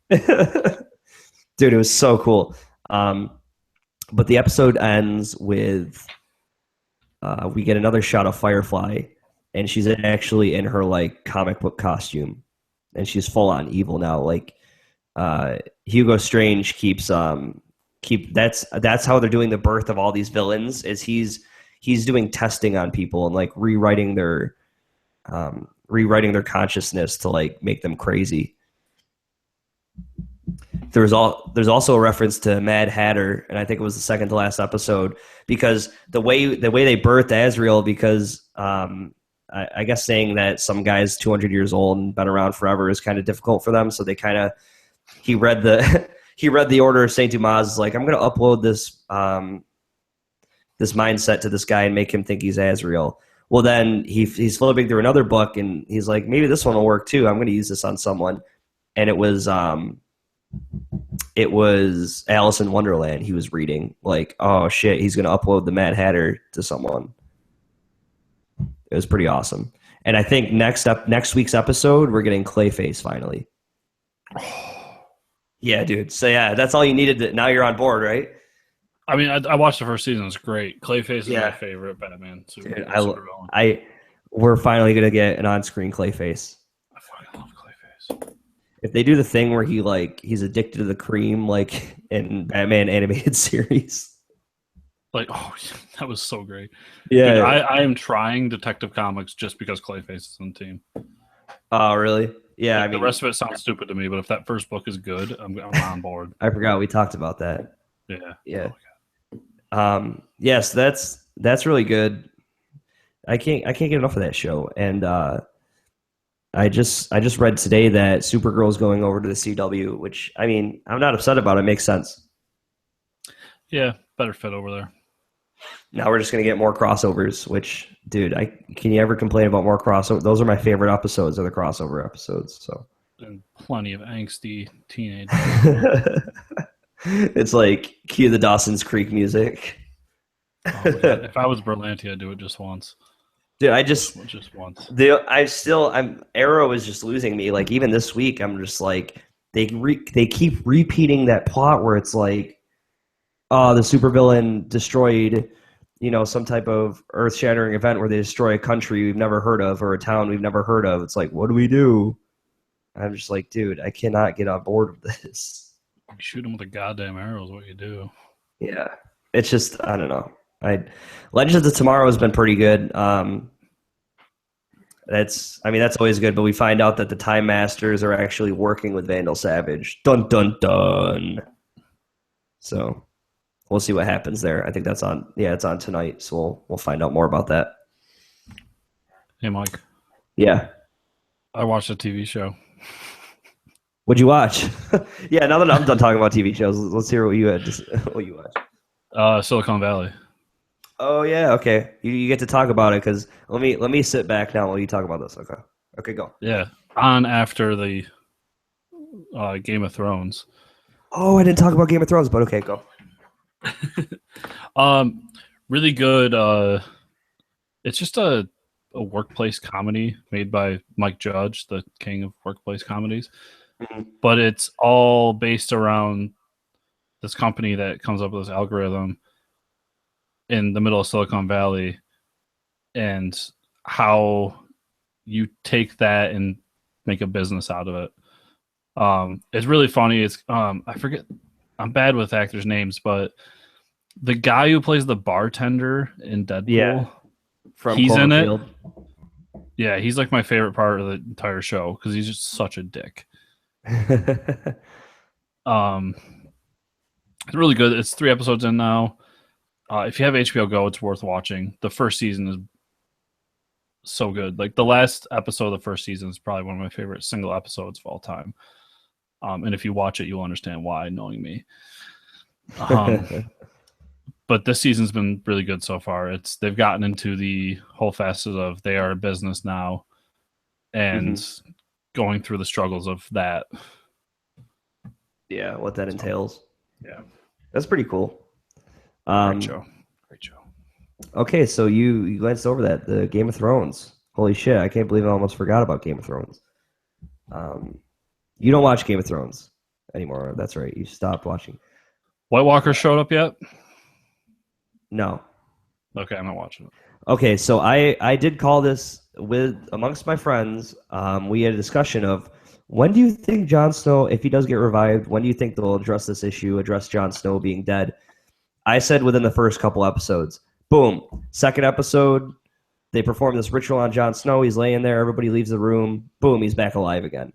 [SPEAKER 2] Dude, it was so cool. But the episode ends with we get another shot of Firefly, and she's actually in her like comic book costume, and she's full on evil now. Like, Hugo Strange keeps that's how they're doing the birth of all these villains, is he's doing testing on people and like rewriting their consciousness to like make them crazy. There's also a reference to Mad Hatter, and I think it was the second to last episode, because the way they birthed Azrael, because I guess saying that some guy's 200 years old and been around forever is kind of difficult for them. So they he read the Order of Saint Dumas, is like, I'm going to upload this this mindset to this guy and make him think he's Azrael. Well, then he's flipping through another book, and he's like, maybe this one will work too. I'm going to use this on someone, and it was Alice in Wonderland. He was reading like, oh shit, he's going to upload the Mad Hatter to someone. It was pretty awesome. And I think next week's episode, we're getting Clayface finally. Yeah, dude. So yeah, that's all you needed. Now you're on board, right?
[SPEAKER 1] I mean, I watched the first season. It's great. Clayface is my favorite Batman.
[SPEAKER 2] Dude, we're finally gonna get an on-screen Clayface.
[SPEAKER 1] I fucking love Clayface.
[SPEAKER 2] If they do the thing where he's addicted to the cream, like in Batman animated series.
[SPEAKER 1] Like, oh, that was so great.
[SPEAKER 2] Yeah.
[SPEAKER 1] Dude, I am trying Detective Comics just because Clayface is on the team.
[SPEAKER 2] Oh, really? Yeah.
[SPEAKER 1] Like, the rest of it sounds stupid to me, but if that first book is good, I'm on board.
[SPEAKER 2] I forgot we talked about that.
[SPEAKER 1] Yeah.
[SPEAKER 2] Yeah. Yes, that's really good. I can't get enough of that show. And I just read today that Supergirl is going over to the CW, which, I mean, I'm not upset about it. It makes sense.
[SPEAKER 1] Yeah, better fit over there.
[SPEAKER 2] Now we're just going to get more crossovers, which, dude, can you ever complain about more crossover? Those are my favorite episodes, are the crossover episodes. So,
[SPEAKER 1] and plenty of angsty teenage.
[SPEAKER 2] It's like cue the Dawson's Creek music.
[SPEAKER 1] Oh, if I was Berlanti, I'd do it just once.
[SPEAKER 2] Dude,
[SPEAKER 1] just once.
[SPEAKER 2] Arrow is just losing me. Like even this week, I'm just like they keep repeating that plot where it's like, the supervillain destroyed, some type of earth-shattering event where they destroy a country we've never heard of or a town we've never heard of. It's like, what do we do? I'm just like, dude, I cannot get on board with this.
[SPEAKER 1] You shoot them with a goddamn arrow is what you do.
[SPEAKER 2] Yeah, it's just I don't know. Legends of Tomorrow has been pretty good. That's always good. But we find out that the Time Masters are actually working with Vandal Savage. Dun dun dun. So we'll see what happens there. I think that's on. Yeah, it's on tonight. So we'll find out more about that.
[SPEAKER 1] Hey, Mike.
[SPEAKER 2] Yeah.
[SPEAKER 1] I watched a TV show.
[SPEAKER 2] What'd you watch? Yeah, now that I'm done talking about TV shows, let's hear what you watched.
[SPEAKER 1] Silicon Valley.
[SPEAKER 2] Oh yeah, okay. You get to talk about it because let me sit back now while you talk about this. Okay, go.
[SPEAKER 1] Yeah, on after the Game of Thrones.
[SPEAKER 2] Oh, I didn't talk about Game of Thrones, but okay, go.
[SPEAKER 1] Really good. It's just a workplace comedy made by Mike Judge, the king of workplace comedies. Mm-hmm. But it's all based around this company that comes up with this algorithm in the middle of Silicon Valley and how you take that and make a business out of it. It's really funny. It's I forget, I'm bad with actors' names, but the guy who plays the bartender in Deadpool, he's in it. Yeah, he's like my favorite part of the entire show because he's just such a dick. It's really good. It's 3 episodes in now. If you have HBO Go, it's worth watching. The first season is so good. Like the last episode of the first season is probably one of my favorite single episodes of all time. And if you watch it, you'll understand why, knowing me. But this season's been really good so far. They've gotten into the whole facet of they are a business now and going through the struggles of that.
[SPEAKER 2] Yeah, what that entails.
[SPEAKER 1] Yeah.
[SPEAKER 2] That's pretty cool.
[SPEAKER 1] Great show.
[SPEAKER 2] Okay, so you glanced over that, the Game of Thrones. Holy shit, I can't believe I almost forgot about Game of Thrones. You don't watch Game of Thrones anymore. That's right. You stopped watching.
[SPEAKER 1] White Walker showed up yet?
[SPEAKER 2] No.
[SPEAKER 1] Okay, I'm not watching it.
[SPEAKER 2] Okay, so I did call this amongst my friends. We had a discussion of when do you think Jon Snow, if he does get revived, when do you think they'll address this issue, address Jon Snow being dead? I said within the first couple episodes. Boom. Second episode, they perform this ritual on Jon Snow. He's laying there. Everybody leaves the room. Boom, he's back alive again.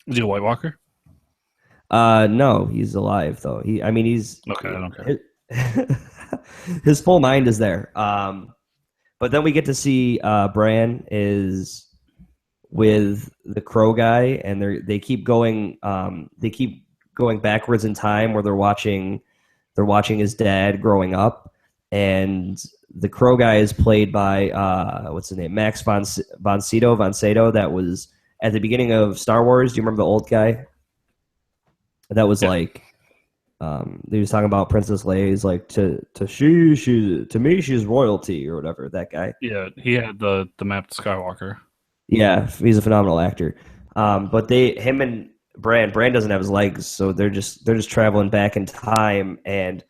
[SPEAKER 1] Is he a White Walker?
[SPEAKER 2] No, he's alive though. He's
[SPEAKER 1] okay. I don't care.
[SPEAKER 2] His full mind is there. But then we get to see Bran is with the Crow guy, and they keep going. They keep going backwards in time, where they're watching his dad growing up, and the Crow guy is played by what's his name, Max von Sydow. That was at the beginning of Star Wars. Do you remember the old guy? That was like, he was talking about Princess Leia. He's like, to me, she's royalty or whatever. That guy.
[SPEAKER 1] Yeah, he had the map to Skywalker.
[SPEAKER 2] Yeah, he's a phenomenal actor. But him and Bran doesn't have his legs, so they're just traveling back in time. And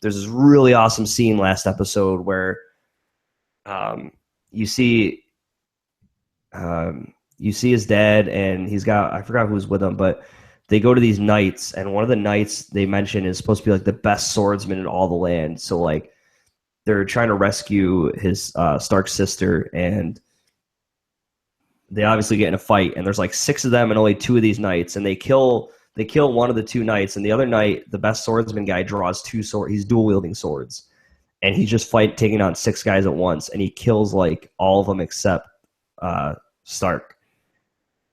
[SPEAKER 2] there's this really awesome scene last episode where you see his dad, and he's got, I forgot who's with him, but they go to these knights, and one of the knights they mention is supposed to be like the best swordsman in all the land. So like they're trying to rescue his Stark sister, and they obviously get in a fight, and there's like 6 of them and only 2 of these knights, and they kill one of the 2 knights, and the other knight, the best swordsman guy, draws 2 swords. He's dual wielding swords, and he's just taking on 6 guys at once, and he kills like all of them except Stark.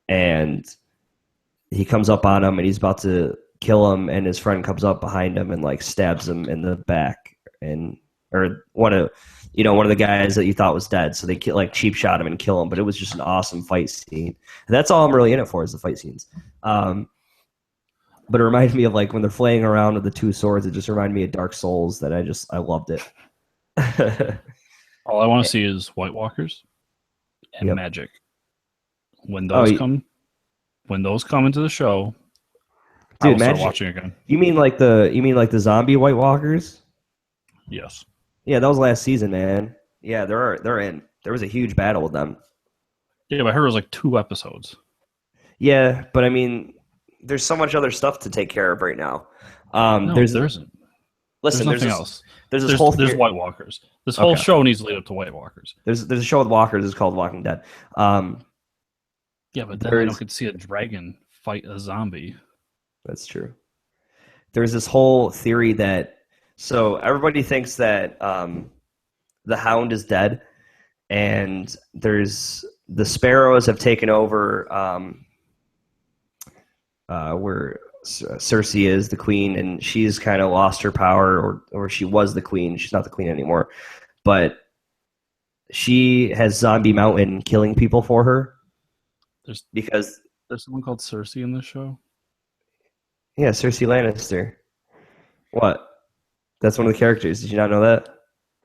[SPEAKER 2] And he comes up on him, and he's about to kill him, and his friend comes up behind him and like stabs him in the back, or one of the guys that you thought was dead. So they like cheap shot him and kill him. But it was just an awesome fight scene. And that's all I'm really in it for, is the fight scenes. But it reminded me of like when they're flaying around with the 2 swords. It just reminded me of Dark Souls. That I loved it.
[SPEAKER 1] All I want to see is White Walkers and magic. When those come into the show,
[SPEAKER 2] dude,
[SPEAKER 1] I will start watching again.
[SPEAKER 2] You mean like the zombie White Walkers?
[SPEAKER 1] Yes.
[SPEAKER 2] Yeah, that was last season, man. Yeah, they're in. There was a huge battle with them.
[SPEAKER 1] Yeah, but I heard it was like 2 episodes.
[SPEAKER 2] Yeah, but I mean, there's so much other stuff to take care of right now.
[SPEAKER 1] No, there isn't.
[SPEAKER 2] Listen,
[SPEAKER 1] there's nothing else.
[SPEAKER 2] There's
[SPEAKER 1] White Walkers. This whole show needs to lead up to White Walkers.
[SPEAKER 2] There's a show with walkers. It's called Walking Dead.
[SPEAKER 1] Yeah, but then I don't get to see a dragon fight a zombie.
[SPEAKER 2] That's true. There's this whole theory that, so everybody thinks that the Hound is dead, and there's the Sparrows have taken over where Cersei is the queen, and she's kind of lost her power, or she was the queen. She's not the queen anymore, but she has Zombie Mountain killing people for her. Because
[SPEAKER 1] there's someone called Cersei in this show.
[SPEAKER 2] Yeah, Cersei Lannister. What? That's one of the characters. Did you not know that?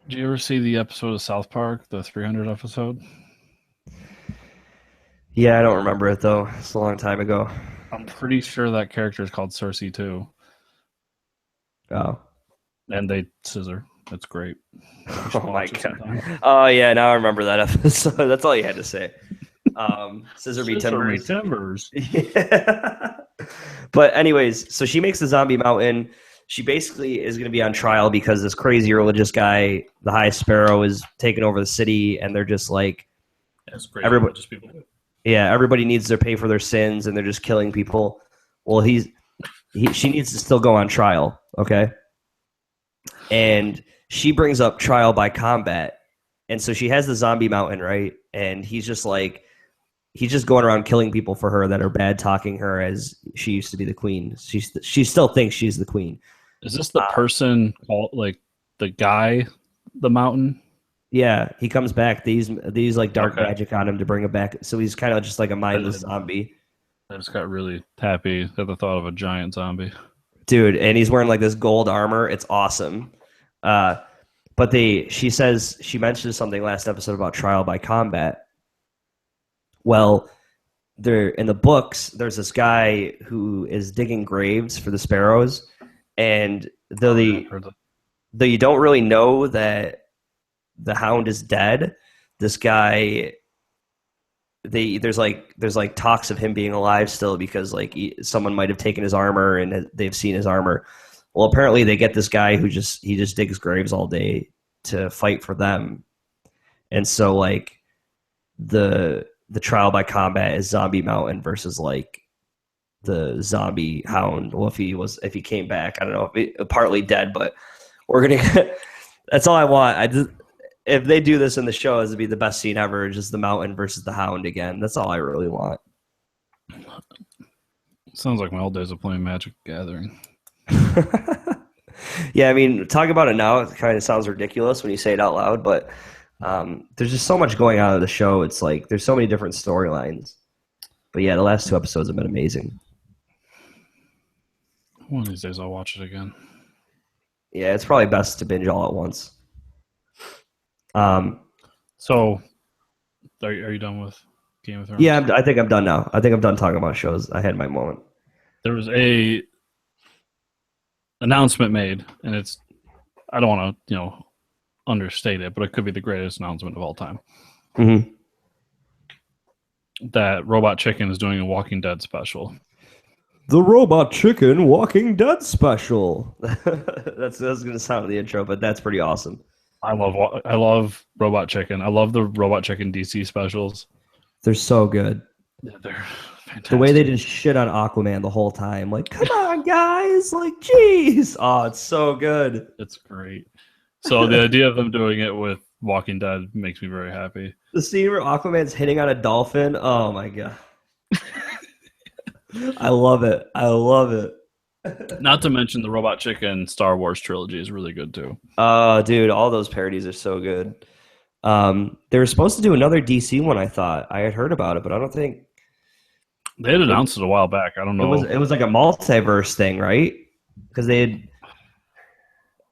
[SPEAKER 1] Did you ever see the episode of South Park, the 300 episode?
[SPEAKER 2] Yeah, I don't remember it though. It's a long time ago.
[SPEAKER 1] I'm pretty sure that character is called Cersei too.
[SPEAKER 2] Oh.
[SPEAKER 1] And they scissor. That's great.
[SPEAKER 2] Oh my god. Oh yeah, now I remember that episode. That's all you had to say. Scissor me timbers. Yeah. But anyways, so she makes the Zombie Mountain. She basically is going to be on trial because this crazy religious guy, the High Sparrow, is taking over the city, and they're just like, everybody,
[SPEAKER 1] just people.
[SPEAKER 2] Yeah, everybody needs to pay for their sins, and they're just killing people. Well, she needs to still go on trial, okay? And she brings up trial by combat, and so she has the Zombie Mountain, right? And he's just going around killing people for her that are bad talking her as she used to be the queen. She still thinks she's the queen.
[SPEAKER 1] Is this the person called like the guy, the mountain?
[SPEAKER 2] Yeah, he comes back. These like dark magic on him to bring him back. So he's kind of just like a mindless zombie. I
[SPEAKER 1] just got really happy at the thought of a giant zombie.
[SPEAKER 2] Dude, and he's wearing like this gold armor. It's awesome. But she mentioned something last episode about trial by combat. Well, in the books, there's this guy who is digging graves for the Sparrows, and though you don't really know that the Hound is dead, this guy, there's like talks of him being alive still because like someone might have taken his armor and they've seen his armor. Well, apparently they get this guy who just digs graves all day to fight for them, and so like the trial by combat is Zombie Mountain versus like the zombie Hound. Well, if he came back, I don't know, partly dead, but we're gonna. That's all I want. If they do this in the show, it'd be the best scene ever. Just the Mountain versus the Hound again. That's all I really want.
[SPEAKER 1] Sounds like my old days of playing Magic the Gathering.
[SPEAKER 2] Yeah, I mean, talking about it now, it kind of sounds ridiculous when you say it out loud, but there's just so much going on in the show. It's like there's so many different storylines. But yeah, the last 2 episodes have been amazing.
[SPEAKER 1] One of these days I'll watch it again.
[SPEAKER 2] Yeah, it's probably best to binge all at once.
[SPEAKER 1] So, are you done with Game of Thrones?
[SPEAKER 2] Yeah, I think I'm done now. I think I'm done talking about shows. I had my moment.
[SPEAKER 1] There was a announcement made, and it's, I don't want to, understate it, but it could be the greatest announcement of all time.
[SPEAKER 2] Mm-hmm.
[SPEAKER 1] That Robot Chicken is doing a Walking Dead special.
[SPEAKER 2] The Robot Chicken Walking Dead special. that's going to sound in the intro, but that's pretty awesome.
[SPEAKER 1] I love Robot Chicken. I love the Robot Chicken DC specials.
[SPEAKER 2] They're so good.
[SPEAKER 1] Yeah, they're fantastic.
[SPEAKER 2] The way they just shit on Aquaman the whole time. Like, come on, guys. Like, jeez. Oh, it's so good.
[SPEAKER 1] It's great. So the idea of them doing it with Walking Dead makes me very happy.
[SPEAKER 2] The scene where Aquaman's hitting on a dolphin. Oh, my God. I love it. I love it.
[SPEAKER 1] Not to mention the Robot Chicken Star Wars trilogy is really good too.
[SPEAKER 2] Dude, all those parodies are so good. They were supposed to do another DC one, I thought. I had heard about it, but I don't think
[SPEAKER 1] they had announced it a while back. I don't know.
[SPEAKER 2] It was like a multiverse thing, right? Because they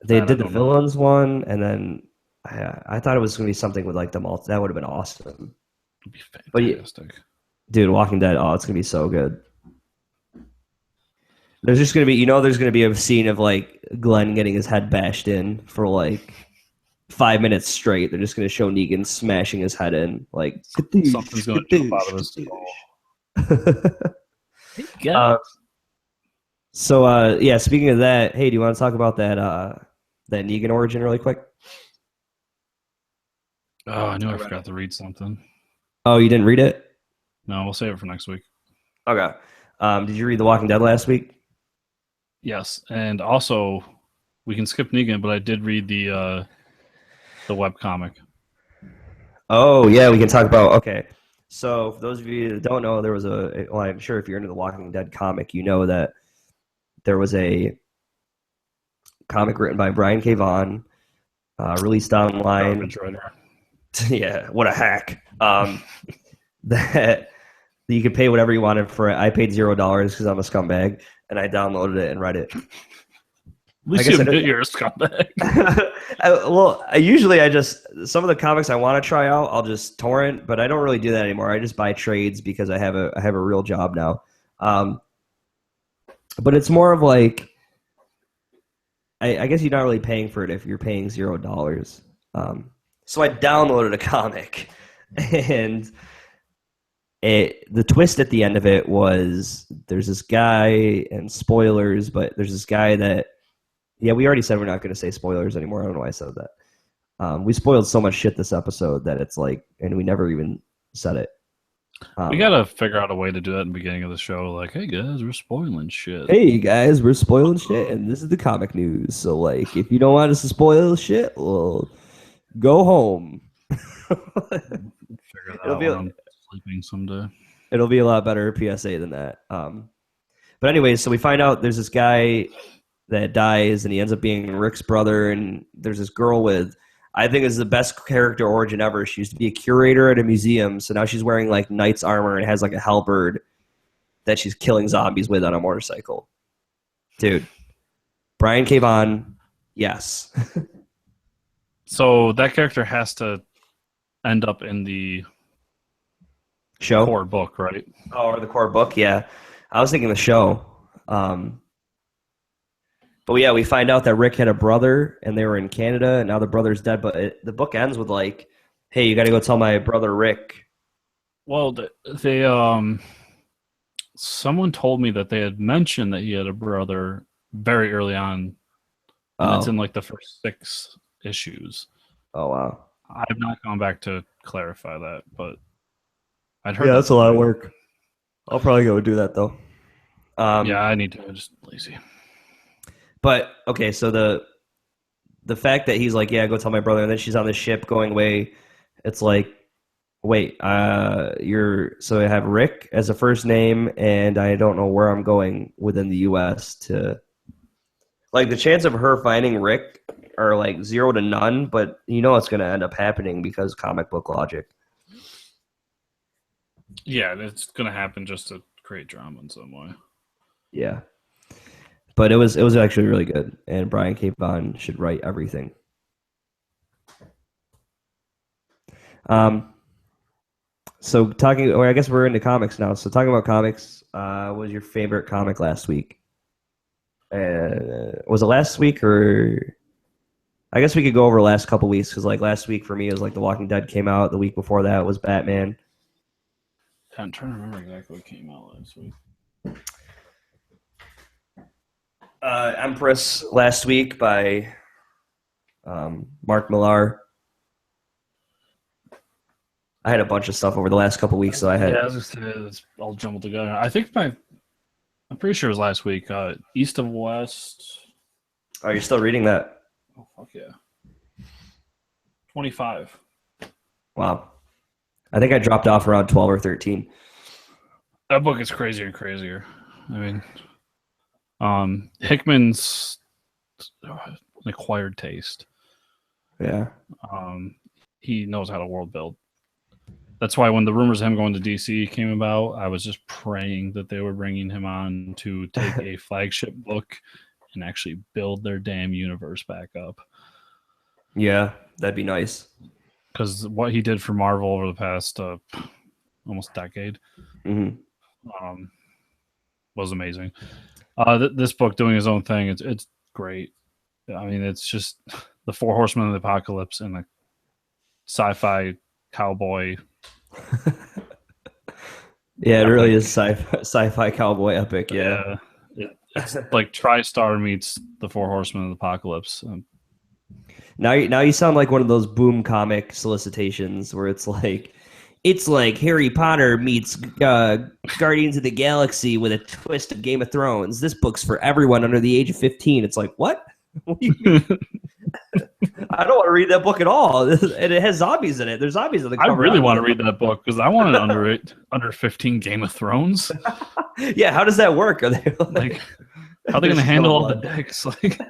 [SPEAKER 2] did the villains one, and then I thought it was going to be something with like the multi. That would have been awesome.
[SPEAKER 1] It'd be fantastic.
[SPEAKER 2] But dude, Walking Dead. Oh, it's going to be so good. There's just going to be, there's going to be a scene of like Glenn getting his head bashed in for like 5 minutes straight. They're just going to show Negan smashing his head in. Like,
[SPEAKER 1] something's going to jump out of his skull.
[SPEAKER 2] Yeah, speaking of that, hey, do you want to talk about that Negan origin really quick?
[SPEAKER 1] Oh, I knew I forgot to read something.
[SPEAKER 2] Oh, you didn't read it?
[SPEAKER 1] No, we'll save it for next week.
[SPEAKER 2] Okay. Did you read The Walking Dead last week?
[SPEAKER 1] Yes, and also we can skip Negan, but I did read the web comic.
[SPEAKER 2] Oh yeah, we can talk about. Okay, so for those of you that don't know, there was I'm sure if you're into the Walking Dead comic, you know that there was a comic written by Brian K. Vaughan, released online. Yeah, what a hack! That you could pay whatever you wanted for it. I paid $0 because I'm a scumbag, and I downloaded it and read it.
[SPEAKER 1] I guess you're a scumbag.
[SPEAKER 2] Usually some of the comics I want to try out, I'll just torrent, but I don't really do that anymore. I just buy trades because I have a real job now. But it's more of like, I guess you're not really paying for it if you're paying $0. So I downloaded a comic, and the twist at the end of it was there's this guy, and spoilers, but there's this guy that, yeah, we already said we're not going to say spoilers anymore. I don't know why I said that. We spoiled so much shit this episode that it's like, and we never even said it.
[SPEAKER 1] We got to figure out a way to do that in the beginning of the show. Like, hey guys, we're spoiling shit.
[SPEAKER 2] Hey guys, we're spoiling shit, and this is the comic news. So like, if you don't want us to spoil shit, well, go home.
[SPEAKER 1] Figure that out when I'm sleeping someday.
[SPEAKER 2] It'll be a lot better PSA than that. But anyways, so we find out there's this guy that dies, and he ends up being Rick's brother, and there's this girl with, I think is the best character origin ever. She used to be a curator at a museum, so now she's wearing like knight's armor and has like a halberd that she's killing zombies with on a motorcycle. Dude, Brian K. Vaughan, yes.
[SPEAKER 1] So that character has to end up in the
[SPEAKER 2] show
[SPEAKER 1] core book, right?
[SPEAKER 2] Oh, or the core book, yeah. I was thinking the show. But yeah, we find out that Rick had a brother, and they were in Canada, and now the brother's dead. But the book ends with like, "Hey, you got to go tell my brother Rick."
[SPEAKER 1] Well, they someone told me that they had mentioned that he had a brother very early on, and it's in like the first 6 issues.
[SPEAKER 2] Oh wow!
[SPEAKER 1] I've not gone back to clarify that, but I'd heard.
[SPEAKER 2] Yeah, that's a lot of work. I'll probably go do that though.
[SPEAKER 1] Yeah, I need to. I'm just lazy.
[SPEAKER 2] But okay, so the fact that he's like, yeah, go tell my brother, and then she's on the ship going away. It's like, wait, so I have Rick as a first name, and I don't know where I'm going within the U.S. to. Like the chance of her finding Rick are like 0 to none, but you know it's going to end up happening because comic book logic.
[SPEAKER 1] Yeah, it's gonna happen just to create drama in some way.
[SPEAKER 2] Yeah, but it was actually really good, and Brian K. Vaughan should write everything. So talking, or I guess we're into comics now. So talking about comics, what was your favorite comic last week? Was it last week or? I guess we could go over the last couple weeks because like last week for me it was like The Walking Dead came out. The week before that was Batman.
[SPEAKER 1] I'm trying to remember exactly what came out last week.
[SPEAKER 2] Empress last week by Mark Millar. I had a bunch of stuff over the last couple weeks, so I had.
[SPEAKER 1] Yeah, I was just saying it's all jumbled together. I think I'm pretty sure it was last week. East of West.
[SPEAKER 2] Oh, you're still reading that?
[SPEAKER 1] Oh fuck yeah. 25.
[SPEAKER 2] Wow. I think I dropped off around 12 or 13.
[SPEAKER 1] That book is crazier and crazier. I mean, Hickman's an acquired taste.
[SPEAKER 2] Yeah.
[SPEAKER 1] He knows how to world build. That's why when the rumors of him going to DC came about, I was just praying that they were bringing him on to take a flagship book and actually build their damn universe back up.
[SPEAKER 2] Yeah, that'd be nice.
[SPEAKER 1] Because what he did for Marvel over the past almost decade was amazing. This book doing his own thing, it's great. I mean, it's just the Four Horsemen of the Apocalypse and a sci-fi cowboy.
[SPEAKER 2] Yeah, it really is sci-fi cowboy epic. Yeah,
[SPEAKER 1] it's like TriStar meets the Four Horsemen of the Apocalypse.
[SPEAKER 2] Now you sound like one of those Boom comic solicitations where it's like Harry Potter meets Guardians of the Galaxy with a twist of Game of Thrones. This book's for everyone under the age of 15. It's like, what? What do you mean? I don't want to read that book at all. And it has zombies in it. There's zombies in the cover.
[SPEAKER 1] I really want to read that book because I want an under 15 Game of Thrones.
[SPEAKER 2] Yeah, how does that work? Are they like
[SPEAKER 1] how are they going to handle all the decks? Like,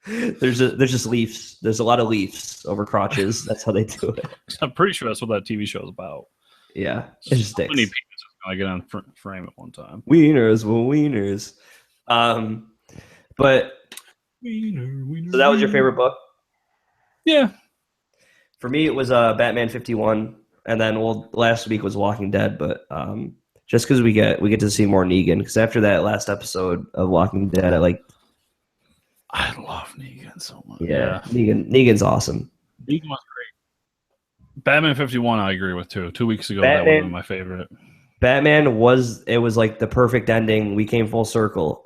[SPEAKER 2] there's just leaves. There's a lot of leaves over crotches. That's how they do it.
[SPEAKER 1] I'm pretty sure that's what that TV show is about.
[SPEAKER 2] Yeah, it just sticks.
[SPEAKER 1] Many people just get on frame at one time.
[SPEAKER 2] Wieners, wieners. But so that was your favorite book?
[SPEAKER 1] Yeah.
[SPEAKER 2] For me, it was Batman 51, and then last week was Walking Dead. But just because we get to see more Negan, because after that last episode of Walking Dead, I
[SPEAKER 1] love Negan so much.
[SPEAKER 2] Yeah. Negan's awesome.
[SPEAKER 1] Negan was great. Batman 51, I agree with too. 2 weeks ago, that was my favorite.
[SPEAKER 2] Batman was like the perfect ending. We came full circle.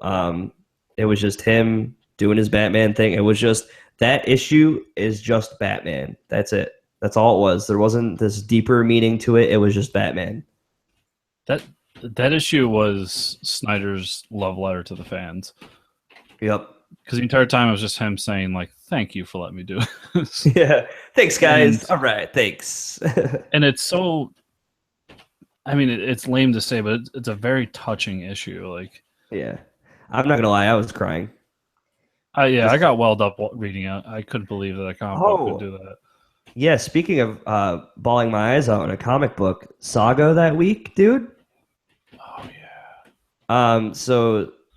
[SPEAKER 2] It was just him doing his Batman thing. It was just that issue is just Batman. That's it. That's all it was. There wasn't this deeper meaning to it. It was just Batman.
[SPEAKER 1] That issue was Snyder's love letter to the fans.
[SPEAKER 2] Yep.
[SPEAKER 1] Because the entire time it was just him saying, like, thank you for letting me do this.
[SPEAKER 2] Yeah. Thanks, guys. All right. Thanks.
[SPEAKER 1] And it's so, I mean, it's lame to say, but it's a very touching issue. Like,
[SPEAKER 2] yeah. I'm not going to lie. I was crying.
[SPEAKER 1] I got welled up reading it. I couldn't believe that a comic book could do that.
[SPEAKER 2] Yeah. Speaking of bawling my eyes out in a comic book, Saga that week, dude.
[SPEAKER 1] Oh,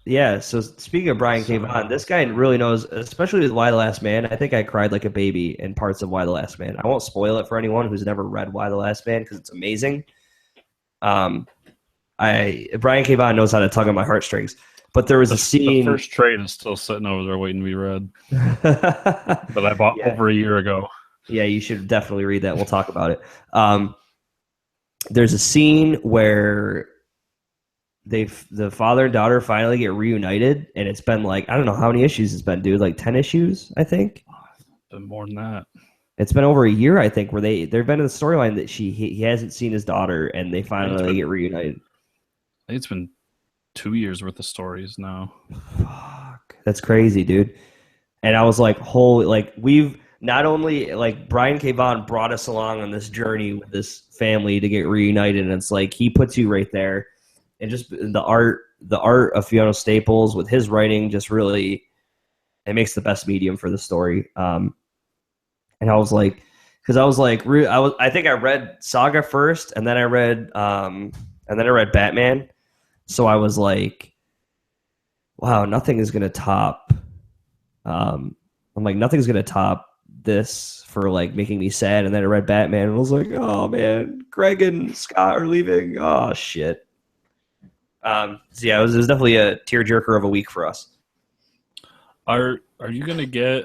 [SPEAKER 1] yeah.
[SPEAKER 2] So speaking of Brian K. Vaughan, this guy really knows, especially with Y the Last Man. I think I cried like a baby in parts of Y the Last Man. I won't spoil it for anyone who's never read Y the Last Man because it's amazing. Brian K. Vaughan knows how to tug on my heartstrings. But there was a scene.
[SPEAKER 1] The first trade is still sitting over there waiting to be read. That I bought over a year ago.
[SPEAKER 2] Yeah, you should definitely read that. We'll talk about it. There's a scene where the father and daughter finally get reunited, and it's been like, I don't know how many issues it's been, dude. Like 10 issues, I think.
[SPEAKER 1] Been more than that.
[SPEAKER 2] It's been over a year, I think, where they've been in the storyline that he hasn't seen his daughter, and they finally get reunited.
[SPEAKER 1] I think it's been 2 years worth of stories now.
[SPEAKER 2] Fuck, that's crazy, dude. And I was like, holy, like we've not only like Brian K. Vaughan brought us along on this journey with this family to get reunited, and it's like he puts you right there, and just the art, the art of Fiona Staples with his writing just really, it makes the best medium for the story. And I was like, because I think I read Saga first, and then I read Batman. So I was like, wow, nothing is gonna top. I'm like, nothing's gonna top this for like making me sad. And then I read Batman, and I was like, oh man, Greg and Scott are leaving. Oh shit. So yeah, it was definitely a tearjerker of a week for us.
[SPEAKER 1] Are you gonna get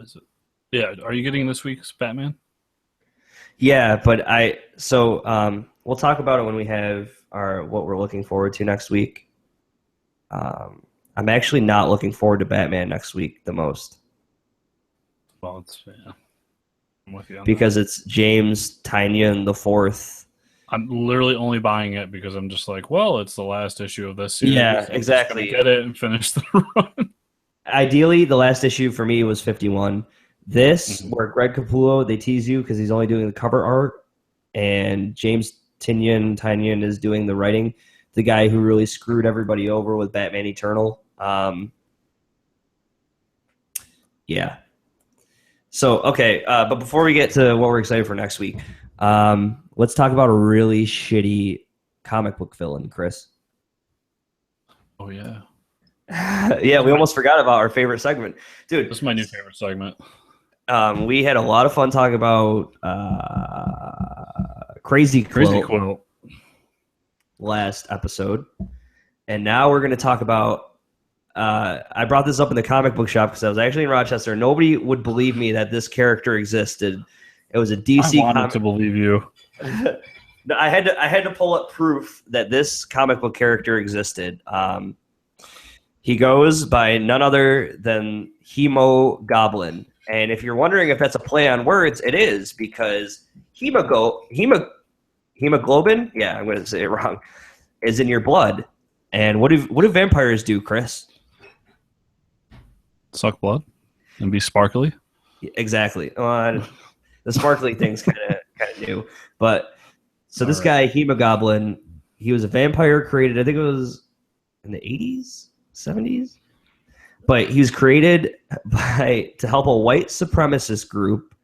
[SPEAKER 1] is it? Yeah, are you getting this week's Batman?
[SPEAKER 2] Yeah, but we'll talk about it when we have what we're looking forward to next week. I'm actually not looking forward to Batman next week the most.
[SPEAKER 1] Well, yeah. I'm with you on
[SPEAKER 2] because it's James Tynion the fourth.
[SPEAKER 1] I'm literally only buying it because I'm just like, well, it's the last issue of this series.
[SPEAKER 2] Yeah, exactly.
[SPEAKER 1] Get it and finish the run.
[SPEAKER 2] Ideally, the last issue for me was 51. This, where Greg Capullo, they tease you because he's only doing the cover art, and James Tynion is doing the writing. The guy who really screwed everybody over with Batman Eternal. Yeah. So, okay, but before we get to what we're excited for next week, let's talk about a really shitty comic book villain, Chris.
[SPEAKER 1] Oh, yeah.
[SPEAKER 2] Yeah, we almost forgot about our favorite segment. Dude.
[SPEAKER 1] This is my new favorite segment.
[SPEAKER 2] We had a lot of fun talking about Crazy Quilt last episode. And now we're going to talk about I brought this up in the comic book shop because I was actually in Rochester. Nobody would believe me that this character existed. It was a DC
[SPEAKER 1] I wanted to believe you.
[SPEAKER 2] I had to pull up proof that this comic book character existed. He goes by none other than Hemogoblin. And if you're wondering if that's a play on words, it is, because hemoglobin, yeah, I'm going to say it wrong, is in your blood. And what do vampires do, Chris?
[SPEAKER 1] Suck blood and be sparkly?
[SPEAKER 2] Exactly. The sparkly thing's kind of new. But so this guy, Hemogoblin, he was a vampire created, I think it was in the 80s? 70s, but he was created to help a white supremacist group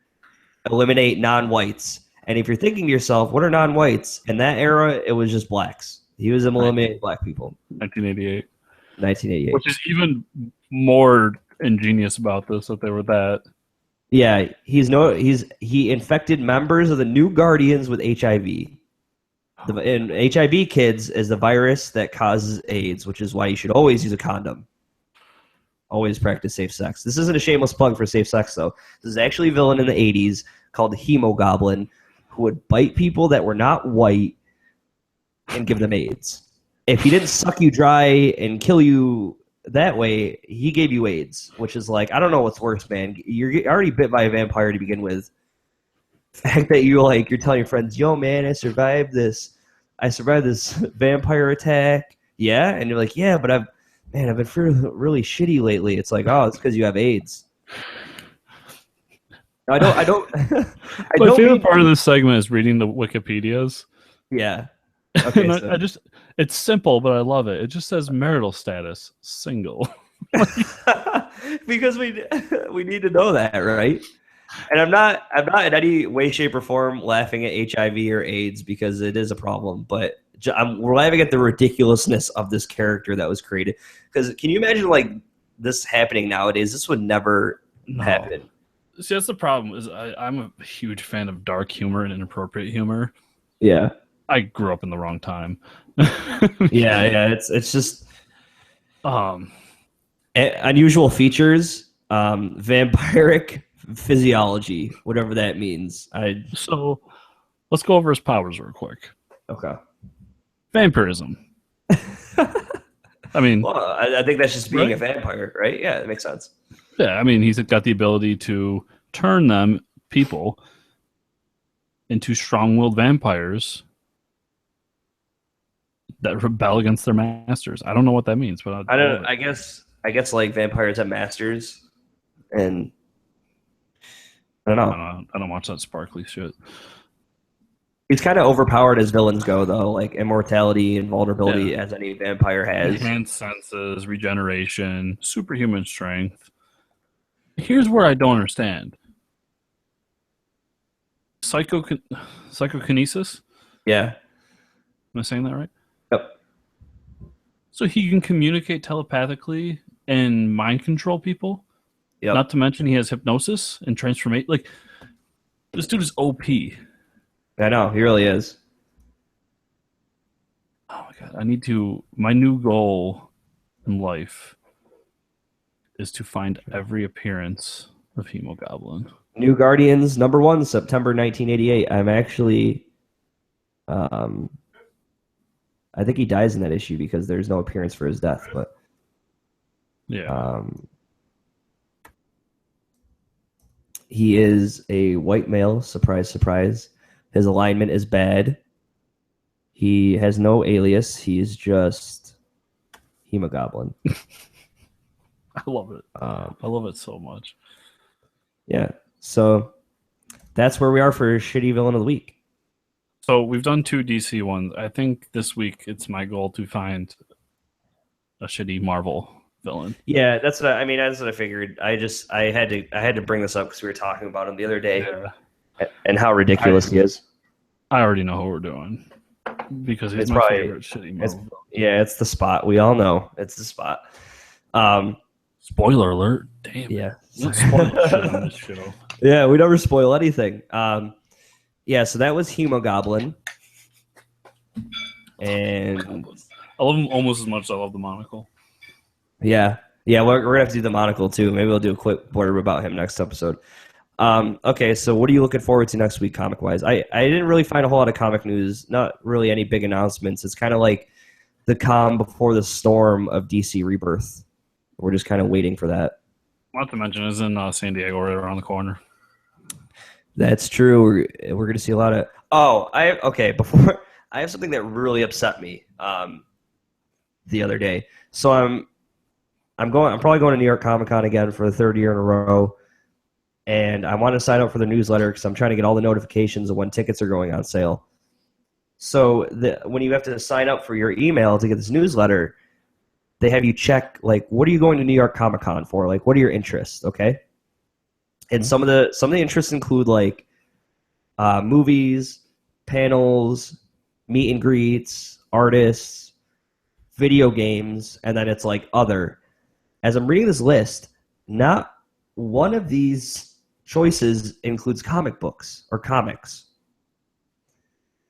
[SPEAKER 2] eliminate non-whites. And if you're thinking to yourself, what are non-whites? In that era, it was just blacks. He was eliminating black people.
[SPEAKER 1] 1988. Which is even more ingenious about this, that they were that.
[SPEAKER 2] Yeah, he infected members of the New Guardians with HIV. And HIV, kids, is the virus that causes AIDS, which is why you should always use a condom. Always practice safe sex. This isn't a shameless plug for safe sex, though. This is actually a villain in the 80s called Hemogoblin who would bite people that were not white and give them AIDS. If he didn't suck you dry and kill you that way, he gave you AIDS, which is like, I don't know what's worse, man. You're already bit by a vampire to begin with. The fact that you're telling your friends, yo, man, I survived this vampire attack. Yeah? And you're like, yeah, but I've been feeling really shitty lately. It's like, oh, it's because you have AIDS. I don't.
[SPEAKER 1] My favorite part of this segment is reading the Wikipedias.
[SPEAKER 2] Yeah. Okay.
[SPEAKER 1] It's simple, but I love it. It just says marital status, single.
[SPEAKER 2] Because we need to know that, right? And I'm not in any way, shape, or form laughing at HIV or AIDS because it is a problem. But we're laughing at the ridiculousness of this character that was created. Because can you imagine this happening nowadays? This would never happen.
[SPEAKER 1] See, that's the problem. Is I'm a huge fan of dark humor and inappropriate humor.
[SPEAKER 2] Yeah,
[SPEAKER 1] I grew up in the wrong time.
[SPEAKER 2] yeah. It's just unusual features, vampiric physiology, whatever that means.
[SPEAKER 1] So let's go over his powers real quick.
[SPEAKER 2] Okay.
[SPEAKER 1] Vampirism. I mean,
[SPEAKER 2] well, I think that's just being a vampire, right? Yeah, that makes sense.
[SPEAKER 1] Yeah, I mean, he's got the ability to turn people into strong-willed vampires that rebel against their masters. I don't know what that means, but
[SPEAKER 2] I guess vampires have masters, and I don't know.
[SPEAKER 1] I don't watch that sparkly shit.
[SPEAKER 2] He's kind of overpowered as villains go, though, like immortality and vulnerability
[SPEAKER 1] Yeah.
[SPEAKER 2] as any vampire has.
[SPEAKER 1] Enhanced senses, regeneration, superhuman strength. Here's where I don't understand. Psycho psychokinesis?
[SPEAKER 2] Yeah.
[SPEAKER 1] Am I saying that right?
[SPEAKER 2] Yep.
[SPEAKER 1] So he can communicate telepathically and mind control people.
[SPEAKER 2] Yep.
[SPEAKER 1] Not to mention he has hypnosis and transformation. Like this dude is OP.
[SPEAKER 2] I know he really is.
[SPEAKER 1] Oh my god! I need to. My new goal in life is to find every appearance of Hemogoblin.
[SPEAKER 2] New Guardians #1, September 1988. I'm actually, I think he dies in that issue because there's no appearance for his death. But
[SPEAKER 1] Yeah,
[SPEAKER 2] he is a white male. Surprise, surprise. His alignment is bad. He has no alias. He is just Hemogoblin.
[SPEAKER 1] I love it. I love it so much.
[SPEAKER 2] Yeah. So that's where we are for Shitty Villain of the Week.
[SPEAKER 1] So we've done 2 DC ones. I think this week it's my goal to find a shitty Marvel villain.
[SPEAKER 2] Yeah, that's what that's what I figured. I had to bring this up because we were talking about him the other day and how ridiculous he is.
[SPEAKER 1] I already know who we're doing because he's
[SPEAKER 2] It's
[SPEAKER 1] my
[SPEAKER 2] probably-
[SPEAKER 1] favorite shitty Marvel villain.
[SPEAKER 2] Yeah, it's the spot. We all know it's the spot.
[SPEAKER 1] Spoiler alert! Damn.
[SPEAKER 2] Yeah.
[SPEAKER 1] We don't spoil shit on this show.
[SPEAKER 2] Yeah, we never spoil anything. Yeah, so that was Hemogoblin. And
[SPEAKER 1] I love him almost as much as I love the monocle.
[SPEAKER 2] yeah, we're gonna have to do the monocle too. Maybe we'll do a quick blurb about him next episode. Okay, so what are you looking forward to next week, comic wise? I didn't really find a whole lot of comic news. Not really any big announcements. It's kind of like the calm before the storm of DC Rebirth. We're just kind of waiting for that.
[SPEAKER 1] Not to mention, it's in San Diego, right around the corner.
[SPEAKER 2] That's true. We're going to see a lot of. Oh, before I have something that really upset me the other day. So I'm probably going to New York Comic Con again for the 3rd year in a row, and I want to sign up for the newsletter because I'm trying to get all the notifications of when tickets are going on sale. So when you have to sign up for your email to get this newsletter, they have you check like, what are you going to New York Comic Con for? Like, what are your interests? Okay. And some of the interests include like movies, panels, meet and greets, artists, video games, and then it's like other. As I'm reading this list, not one of these choices includes comic books or comics.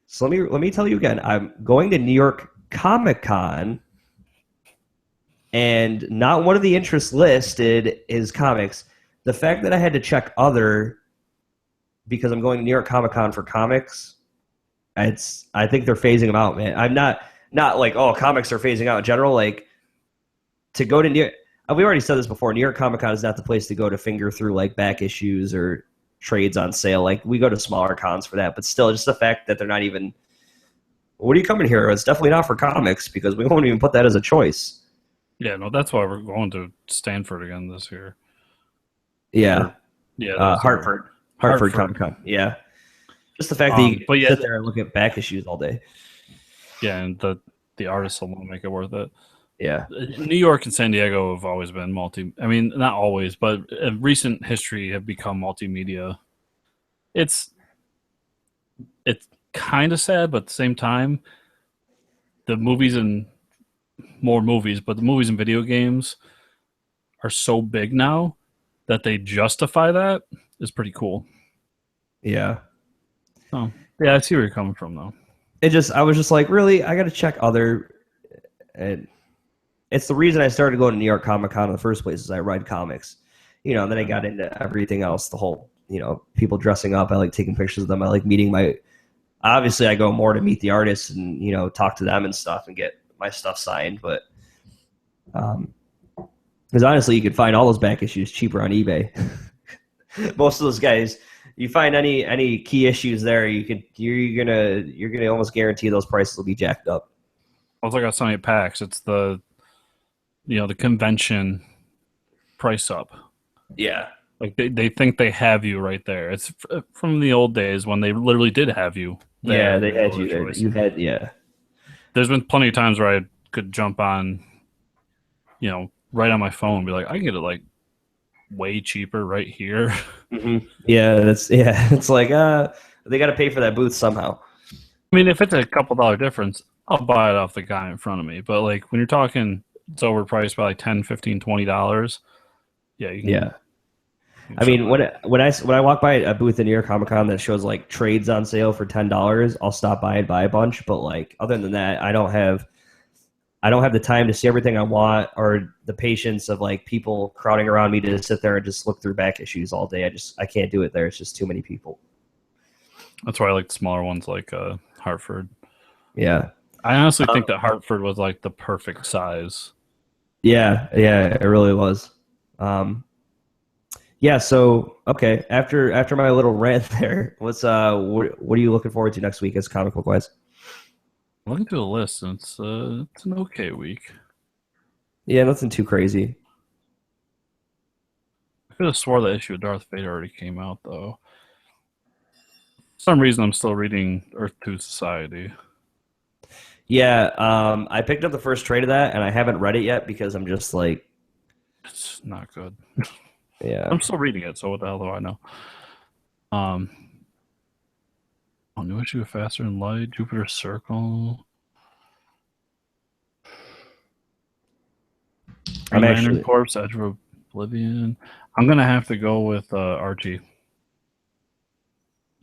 [SPEAKER 2] So let me tell you again. I'm going to New York Comic Con, and not one of the interests listed is comics. The fact that I had to check other because I'm going to New York Comic Con for comics, I think they're phasing them out, man. I'm not like, oh, comics are phasing out in general. Like, to go to New York, we already said this before, New York Comic Con is not the place to go to finger through like back issues or trades on sale. Like, we go to smaller cons for that, but still, just the fact that they're not even, what are you coming here? It's definitely not for comics because we won't even put that as a choice.
[SPEAKER 1] Yeah, no, that's why we're going to Stanford again this year.
[SPEAKER 2] Yeah.
[SPEAKER 1] Yeah,
[SPEAKER 2] Hartford Comic Con. Yeah. Just the fact that you sit there and look at back issues all day.
[SPEAKER 1] Yeah, and the artists alone make it worth it.
[SPEAKER 2] Yeah.
[SPEAKER 1] New York and San Diego have always been not always, but in recent history have become multimedia. It's kind of sad, but at the same time, the movies and more movies, but the movies and video games are so big now that they justify that is pretty cool.
[SPEAKER 2] Yeah.
[SPEAKER 1] Oh, yeah, I see where you're coming from, though.
[SPEAKER 2] I was just like, really? I got to check other. And it's the reason I started going to New York Comic Con in the first place is I read comics. And then I got into everything else, the whole, people dressing up. I like taking pictures of them. I like meeting obviously I go more to meet the artists and, talk to them and stuff and get my stuff signed. But, because honestly, you could find all those back issues cheaper on eBay. Most of those guys, you find any key issues there, you're gonna almost guarantee those prices will be jacked up.
[SPEAKER 1] Also, I got Sony at PAX. It's the convention price up.
[SPEAKER 2] Yeah.
[SPEAKER 1] Like they think they have you right there. It's from the old days when they literally did have you
[SPEAKER 2] Yeah, they
[SPEAKER 1] no
[SPEAKER 2] had
[SPEAKER 1] other
[SPEAKER 2] you there.
[SPEAKER 1] choice.
[SPEAKER 2] You had, yeah.
[SPEAKER 1] There's been plenty of times where I could jump on, right on my phone and be like, I can get it like way cheaper right here.
[SPEAKER 2] Yeah, It's like they got to pay for that booth somehow.
[SPEAKER 1] I mean, if it's a couple dollar difference, I'll buy it off the guy in front of me. But like when you're talking, it's overpriced by like 10, 15, $20. Yeah,
[SPEAKER 2] Yeah.
[SPEAKER 1] you can
[SPEAKER 2] I
[SPEAKER 1] shove
[SPEAKER 2] mean,
[SPEAKER 1] it in.
[SPEAKER 2] when I walk by a booth in New York Comic Con that shows like trades on sale for $10, I'll stop by and buy a bunch. But like other than that, I don't have the time to see everything I want or the patience of like people crowding around me to sit there and just look through back issues all day. I can't do it there. It's just too many people.
[SPEAKER 1] That's why I like the smaller ones like Hartford.
[SPEAKER 2] Yeah.
[SPEAKER 1] I honestly think that Hartford was like the perfect size.
[SPEAKER 2] Yeah, it really was. Yeah, so okay, after my little rant there, what are you looking forward to next week as comic book wise?
[SPEAKER 1] Looking through the list, and it's an okay week.
[SPEAKER 2] Yeah, nothing too crazy.
[SPEAKER 1] I could have swore the issue of Darth Vader already came out though. For some reason, I'm still reading Earth 2 Society.
[SPEAKER 2] Yeah, I picked up the first trade of that and I haven't read it yet because I'm just like,
[SPEAKER 1] It's not good.
[SPEAKER 2] yeah.
[SPEAKER 1] I'm still reading it, so what the hell do I know? Um, new issue of Faster Than Light, Jupiter Circle, Green Lantern Corps, Edge of Oblivion. I'm gonna have to go with Archie.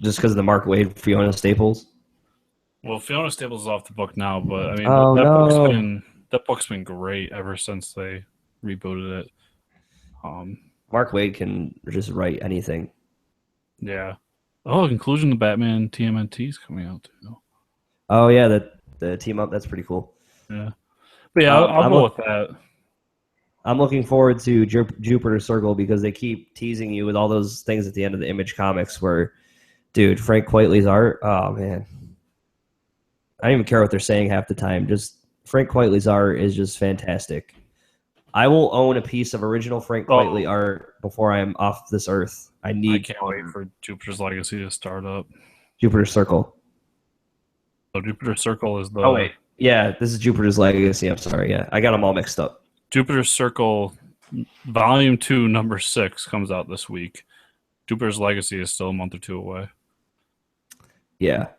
[SPEAKER 2] Just because of the Mark Waid Fiona Staples.
[SPEAKER 1] Well, Fiona Staples is off the book now, but I mean
[SPEAKER 2] Oh
[SPEAKER 1] that book's been great ever since they rebooted it.
[SPEAKER 2] Mark Waid can just write anything.
[SPEAKER 1] Yeah. Oh, Conclusion to Batman TMNT is coming out too.
[SPEAKER 2] Oh yeah, the team up, that's pretty cool.
[SPEAKER 1] Yeah. But yeah, I'll go with that.
[SPEAKER 2] I'm looking forward to Jupiter Circle because they keep teasing you with all those things at the end of the Image comics where, dude, Frank Quitely's art, oh man. I don't even care what they're saying half the time. Just Frank Quitely's art is just fantastic. I will own a piece of original Frank Quitely art before I'm off this earth. I
[SPEAKER 1] can't wait for Jupiter's Legacy to start up.
[SPEAKER 2] Jupiter Circle.
[SPEAKER 1] So Jupiter Circle is the...
[SPEAKER 2] Oh, wait. Yeah, this is Jupiter's Legacy. I'm sorry. Yeah, I got them all mixed up.
[SPEAKER 1] Jupiter Circle Volume 2, Number 6 comes out this week. Jupiter's Legacy is still a month or two away.
[SPEAKER 2] Yeah.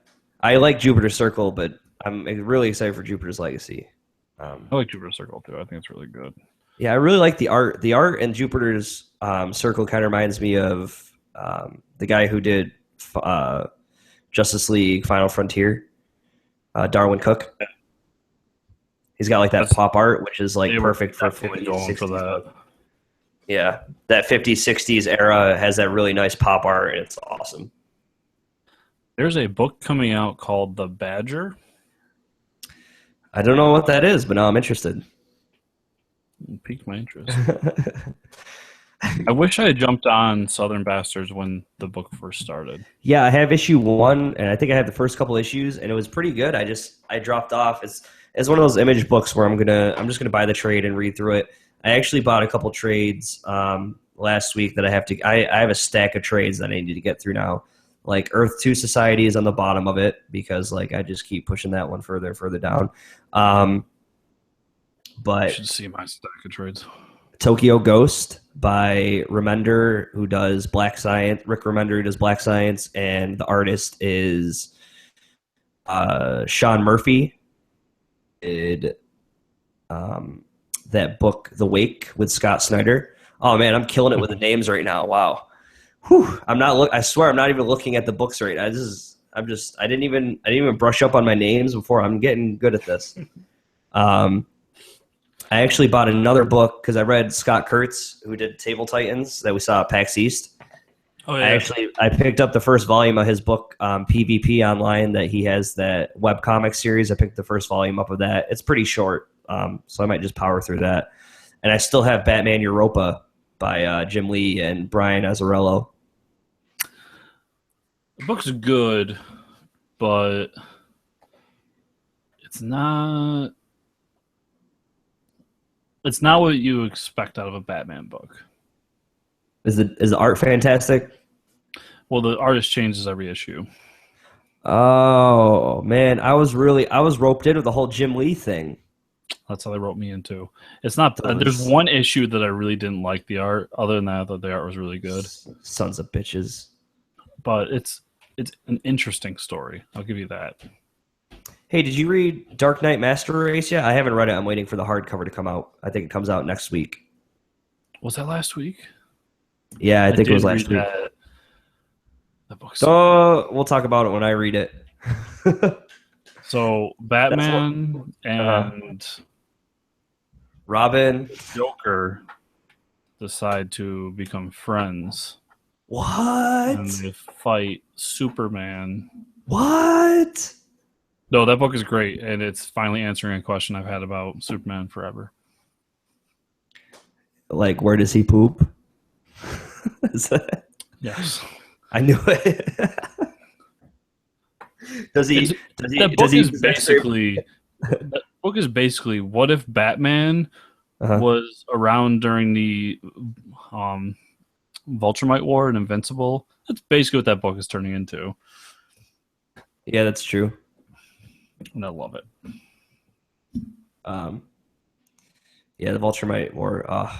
[SPEAKER 2] I like Jupiter Circle, but I'm really excited for Jupiter's Legacy.
[SPEAKER 1] I like Jupiter Circle, too. I think it's really good.
[SPEAKER 2] Yeah, I really like the art. The art in Jupiter's Circle kind of reminds me of the guy who did Justice League Final Frontier, Darwin Cook. He's got like that pop art, which is like perfect for 50s, 60s. For that. Yeah, that 50s, 60s era has that really nice pop art, and it's awesome.
[SPEAKER 1] There's a book coming out called The Badger.
[SPEAKER 2] I don't know what that is, but now I'm interested.
[SPEAKER 1] It piqued my interest. I wish I had jumped on Southern Bastards when the book first started.
[SPEAKER 2] Yeah, I have issue 1, and I think I had the first couple issues, and it was pretty good. I dropped off. It's one of those Image books where I'm just gonna buy the trade and read through it. I actually bought a couple trades last week that I have a stack of trades that I need to get through now. Like Earth 2 Society is on the bottom of it because like I just keep pushing that one further and further down. But
[SPEAKER 1] you should see my stack of trades.
[SPEAKER 2] Tokyo Ghost by Remender, who does Black Science. Rick Remender, who does Black Science, and the artist is Sean Murphy. Did that book, The Wake, with Scott Snyder. Oh man, I'm killing it with the names right now. Wow. Whew. I swear I'm not even looking at the books right now. I didn't even brush up on my names before. I'm getting good at this. I actually bought another book because I read Scott Kurtz, who did Table Titans, that we saw at PAX East. Oh yeah. I picked up the first volume of his book, PvP Online, that he has, that webcomic series. I picked the first volume up of that. It's pretty short, so I might just power through that. And I still have Batman Europa by Jim Lee and Brian Azzarello.
[SPEAKER 1] The book's good, but it's not what you expect out of a Batman book.
[SPEAKER 2] Is the art fantastic?
[SPEAKER 1] Well, the artist changes every issue.
[SPEAKER 2] Oh man, I was roped into the whole Jim Lee thing.
[SPEAKER 1] That's how they wrote me into. It's not. There's
[SPEAKER 2] Those
[SPEAKER 1] one issue that I really didn't like the art. Other than that, I thought the art was really good.
[SPEAKER 2] sons of bitches.
[SPEAKER 1] But it's an interesting story. I'll give you that.
[SPEAKER 2] Hey, did you read Dark Knight Master Race yet? I haven't read it. I'm waiting for the hardcover to come out. I think it comes out next week.
[SPEAKER 1] Was that last week?
[SPEAKER 2] Yeah, I think it was last week.
[SPEAKER 1] That book's
[SPEAKER 2] so we'll talk about it when I read it.
[SPEAKER 1] So Batman and
[SPEAKER 2] Robin,
[SPEAKER 1] Joker decide to become friends.
[SPEAKER 2] What?
[SPEAKER 1] And they fight Superman.
[SPEAKER 2] What?
[SPEAKER 1] No, that book is great, and it's finally answering a question I've had about Superman forever.
[SPEAKER 2] Like, where does he poop?
[SPEAKER 1] Yes.
[SPEAKER 2] I knew it.
[SPEAKER 1] That book is basically what if Batman was around during the Vulturite War and Invincible? That's basically what that book is turning into.
[SPEAKER 2] Yeah, that's true.
[SPEAKER 1] And I love it.
[SPEAKER 2] Yeah, the Vulturite War.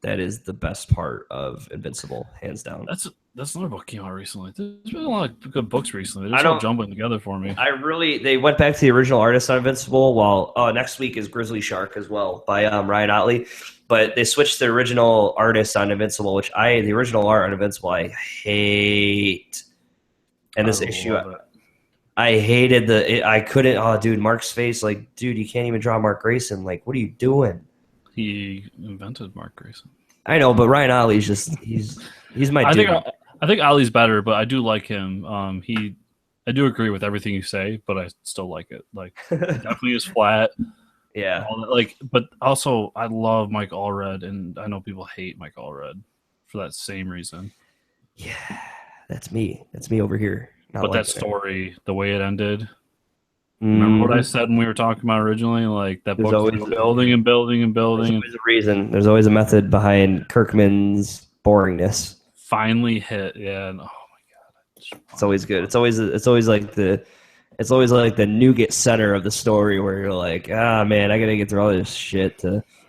[SPEAKER 2] That is the best part of Invincible, hands down.
[SPEAKER 1] That's another book came out recently. There's been a lot of good books recently. They're just all jumbling together for me.
[SPEAKER 2] They went back to the original artist on Invincible. While next week is Grizzly Shark as well by Ryan Otley, but they switched the original artist on Invincible, which the original art on Invincible I hate. And this issue, I hated I couldn't. Oh, dude, Mark's face, like, dude, you can't even draw Mark Grayson. Like, what are you doing?
[SPEAKER 1] He invented Mark Grayson.
[SPEAKER 2] I know, but Ryan Otley's just he's my dude.
[SPEAKER 1] I think Ollie's better, but I do like him. I do agree with everything you say, but I still like it. Like, it definitely is flat.
[SPEAKER 2] Yeah.
[SPEAKER 1] But also I love Mike Allred, and I know people hate Mike Allred for that same reason.
[SPEAKER 2] Yeah, that's me. That's me over here.
[SPEAKER 1] But that story, the way it ended. Remember what I said when we were talking about originally? Like, that book is building and building and building.
[SPEAKER 2] There's always a reason. There's always a method behind Kirkman's boringness.
[SPEAKER 1] Finally hit, yeah. And, oh my god,
[SPEAKER 2] it's always good. It's always like the nougat center of the story where you're like, man, I gotta get through all this shit.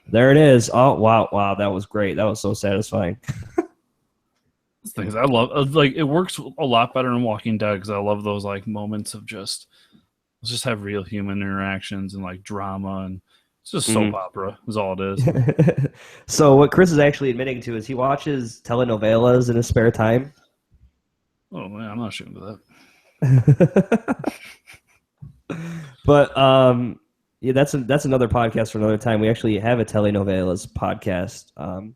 [SPEAKER 2] There it is. Oh wow, that was great. That was so satisfying.
[SPEAKER 1] Things I love, like, it works a lot better in Walking Dead because I love those like moments of let's just have real human interactions and like drama, and it's just soap opera is all it is.
[SPEAKER 2] So what Chris is actually admitting to is he watches telenovelas in his spare time.
[SPEAKER 1] Oh man, I'm not ashamed of that.
[SPEAKER 2] But yeah, that's another podcast for another time. We actually have a telenovelas podcast. No,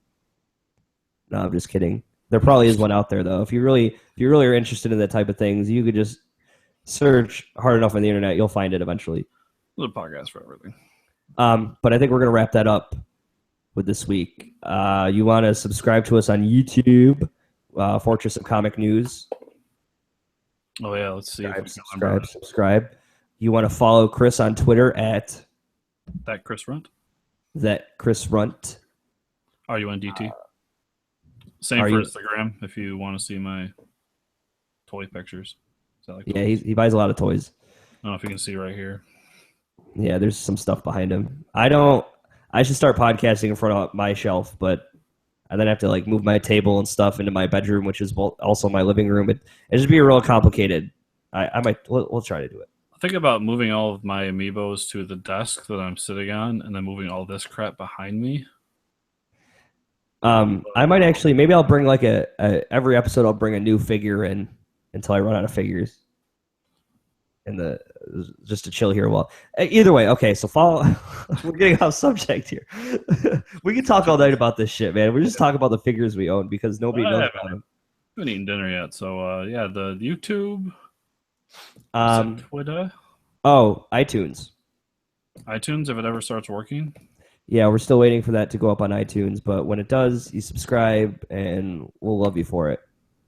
[SPEAKER 2] I'm just kidding. There probably is one out there though. If you really are interested in that type of things, you could just search hard enough on the internet, you'll find it eventually.
[SPEAKER 1] There's a podcast for everything.
[SPEAKER 2] But I think we're going to wrap that up with this week. You want to subscribe to us on YouTube, Fortress of Comic News.
[SPEAKER 1] Oh, yeah, let's see.
[SPEAKER 2] Subscribe. You want to follow Chris on Twitter at...
[SPEAKER 1] That Chris Runt. RUNDT. Same for Instagram if you want to see my toy pictures.
[SPEAKER 2] Yeah, he buys a lot of toys.
[SPEAKER 1] I don't know if you can see right here.
[SPEAKER 2] Yeah, there's some stuff behind him. I should start podcasting in front of my shelf, but I then have to like move my table and stuff into my bedroom, which is also my living room. It'd just be real complicated. We'll try to do it.
[SPEAKER 1] I think about moving all of my amiibos to the desk that I'm sitting on, and then moving all this crap behind me.
[SPEAKER 2] I might actually, maybe I'll bring like every episode I'll bring a new figure in until I run out of figures. Just to chill here while either way, okay, so we're getting off subject here. We can talk all night about this shit, man. We're just talking about the figures we own because nobody knows about them.
[SPEAKER 1] I haven't eaten dinner yet, so yeah, the YouTube, Twitter,
[SPEAKER 2] iTunes
[SPEAKER 1] if it ever starts working.
[SPEAKER 2] Yeah, we're still waiting for that to go up on iTunes, but when it does, you subscribe and we'll love you for it.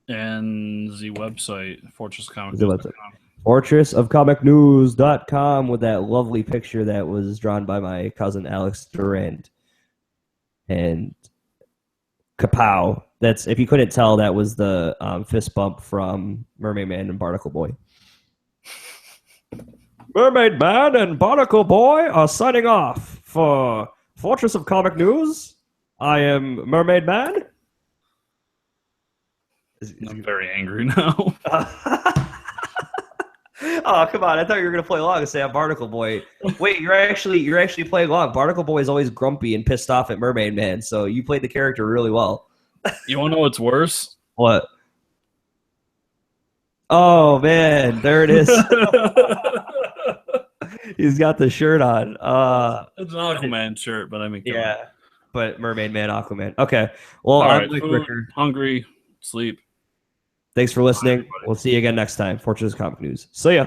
[SPEAKER 1] And the website, fortressofcomicnews.com.
[SPEAKER 2] Fortressofcomicnews.com with that lovely picture that was drawn by my cousin Alex Durand. And kapow. That's, if you couldn't tell, that was the fist bump from Mermaid Man and Barnacle Boy. Mermaid Man and Barnacle Boy are signing off for Fortress of Comic News. I am Mermaid Man.
[SPEAKER 1] I'm very angry now.
[SPEAKER 2] Oh, come on! I thought you were gonna play along and say I'm Barnacle Boy. Wait, you're actually playing along. Barnacle Boy is always grumpy and pissed off at Mermaid Man, so you played the character really well.
[SPEAKER 1] You want to know what's worse?
[SPEAKER 2] What? Oh man, there it is. He's got the shirt on.
[SPEAKER 1] It's an Aquaman shirt, but I mean,
[SPEAKER 2] yeah, but Mermaid Man, Aquaman. Okay, well,
[SPEAKER 1] all
[SPEAKER 2] I'm
[SPEAKER 1] right,
[SPEAKER 2] Mike
[SPEAKER 1] food,
[SPEAKER 2] Ricker.
[SPEAKER 1] hungry, sleep.
[SPEAKER 2] Thanks for listening.
[SPEAKER 1] Bye, everybody.
[SPEAKER 2] We'll see you again next time. Fortress Comic News. See ya.